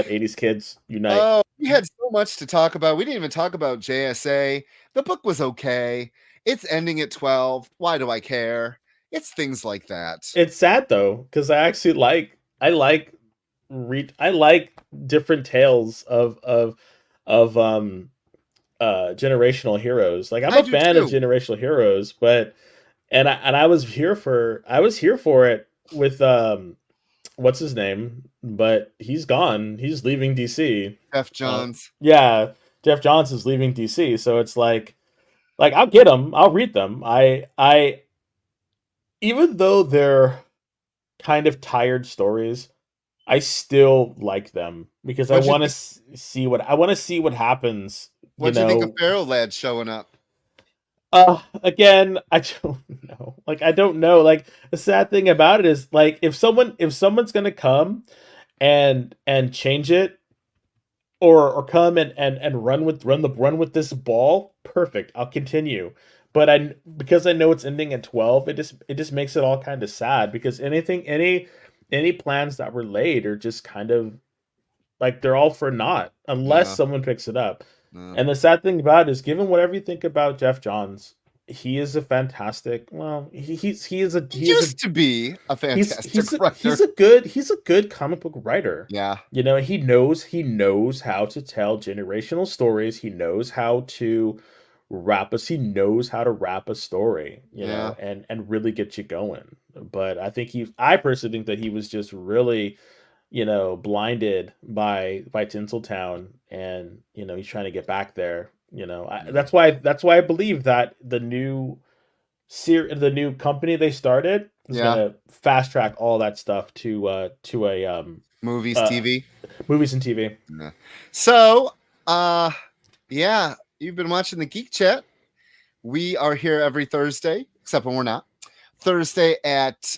80s kids unite.
Oh, we had so much to talk about. We didn't even talk about JSA. The book was okay. It's ending at 12. Why do I care? It's things like that.
It's sad though, because I actually like different tales of generational heroes. Like I'm a fan of generational heroes, but I was here for it with what's his name, but he's gone. He's leaving DC.
Jeff Johns.
Yeah, Jeff Johns is leaving DC, so it's like I'll get them. I'll read them. I even though they're kind of tired stories, I still like them because I want to see what happens.
What do you think of Feral Lad showing up?
Again, I don't know. I don't know. The sad thing about it is, if someone's gonna come and change it, or come and run with this ball, perfect. I'll continue. But because I know it's ending at 12, it just makes it all kind of sad, because any plans that were laid are just kind of they're all for naught unless someone picks it up. And the sad thing about it is, given whatever you think about Jeff Johns, he is a fantastic. Well, he used
to be a fantastic writer.
He's a good comic book writer.
Yeah,
he knows how to tell generational stories. He knows how to wrap a story. You know, and really get you going. But I personally think that he was just really, blinded by Tinseltown, and he's trying to get back there. That's why I believe that the new company they started is gonna fast track all that stuff to a
movies and TV.
Yeah.
So you've been watching the Geek Chat. We are here every Thursday, except when we're not. Thursday at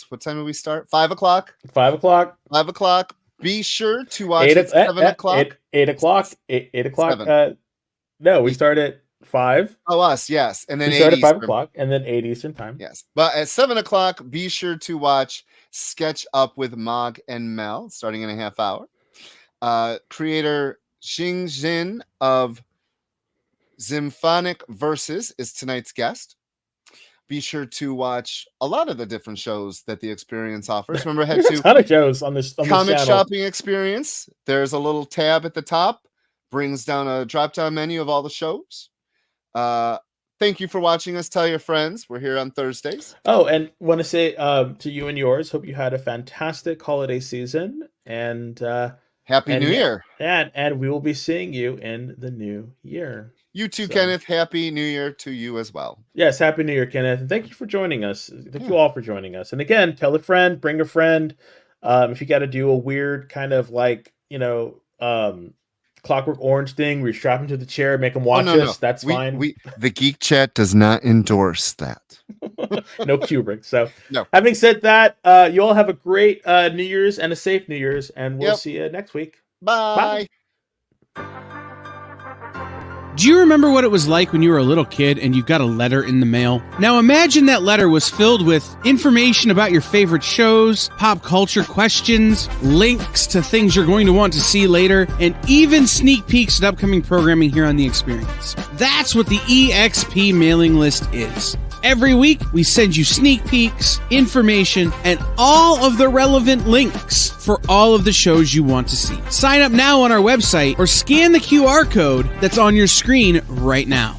what time do we start? 5 o'clock.
5 o'clock.
5 o'clock. Be sure to watch at 7 o'clock.
8 o'clock. 8 o'clock. No, we start at 5.
Oh, us, yes. And then
we start at 5 o'clock, and then 8 Eastern time.
Yes. But at 7 o'clock, be sure to watch Sketch Up with Mog and Mel, starting in a half hour. Creator Xing Jin of Symphonic Verses is tonight's guest. Be sure to watch a lot of the different shows that the Experience offers. Remember, head to
a ton of shows on this
Comic
channel.
Shopping Experience. There's a little tab at the top, brings down a drop-down menu of all the shows. Thank you for watching us. Tell your friends. We're here on Thursdays.
Oh, and want to say to you and yours, hope you had a fantastic holiday season, and
Happy New Year.
And we will be seeing you in the new year.
You too, Kenneth. Happy New Year to you as well.
Yes, Happy New Year, Kenneth. And thank you for joining us. Thank you all for joining us. And again, tell a friend, bring a friend. If you got to do a weird kind of Clockwork Orange thing where you strap them to the chair, make them watch us, that's fine.
The Geek Chat does not endorse that.
No Kubrick. So,
no.
Having said that, you all have a great New Year's and a safe New Year's, and we'll see you next week.
Bye.
Do you remember what it was like when you were a little kid and you got a letter in the mail? Now imagine that letter was filled with information about your favorite shows, pop culture questions, links to things you're going to want to see later, and even sneak peeks at upcoming programming here on The Experience. That's what the EXP mailing list is. Every week, we send you sneak peeks, information, and all of the relevant links for all of the shows you want to see. Sign up now on our website or scan the QR code that's on your screen right now.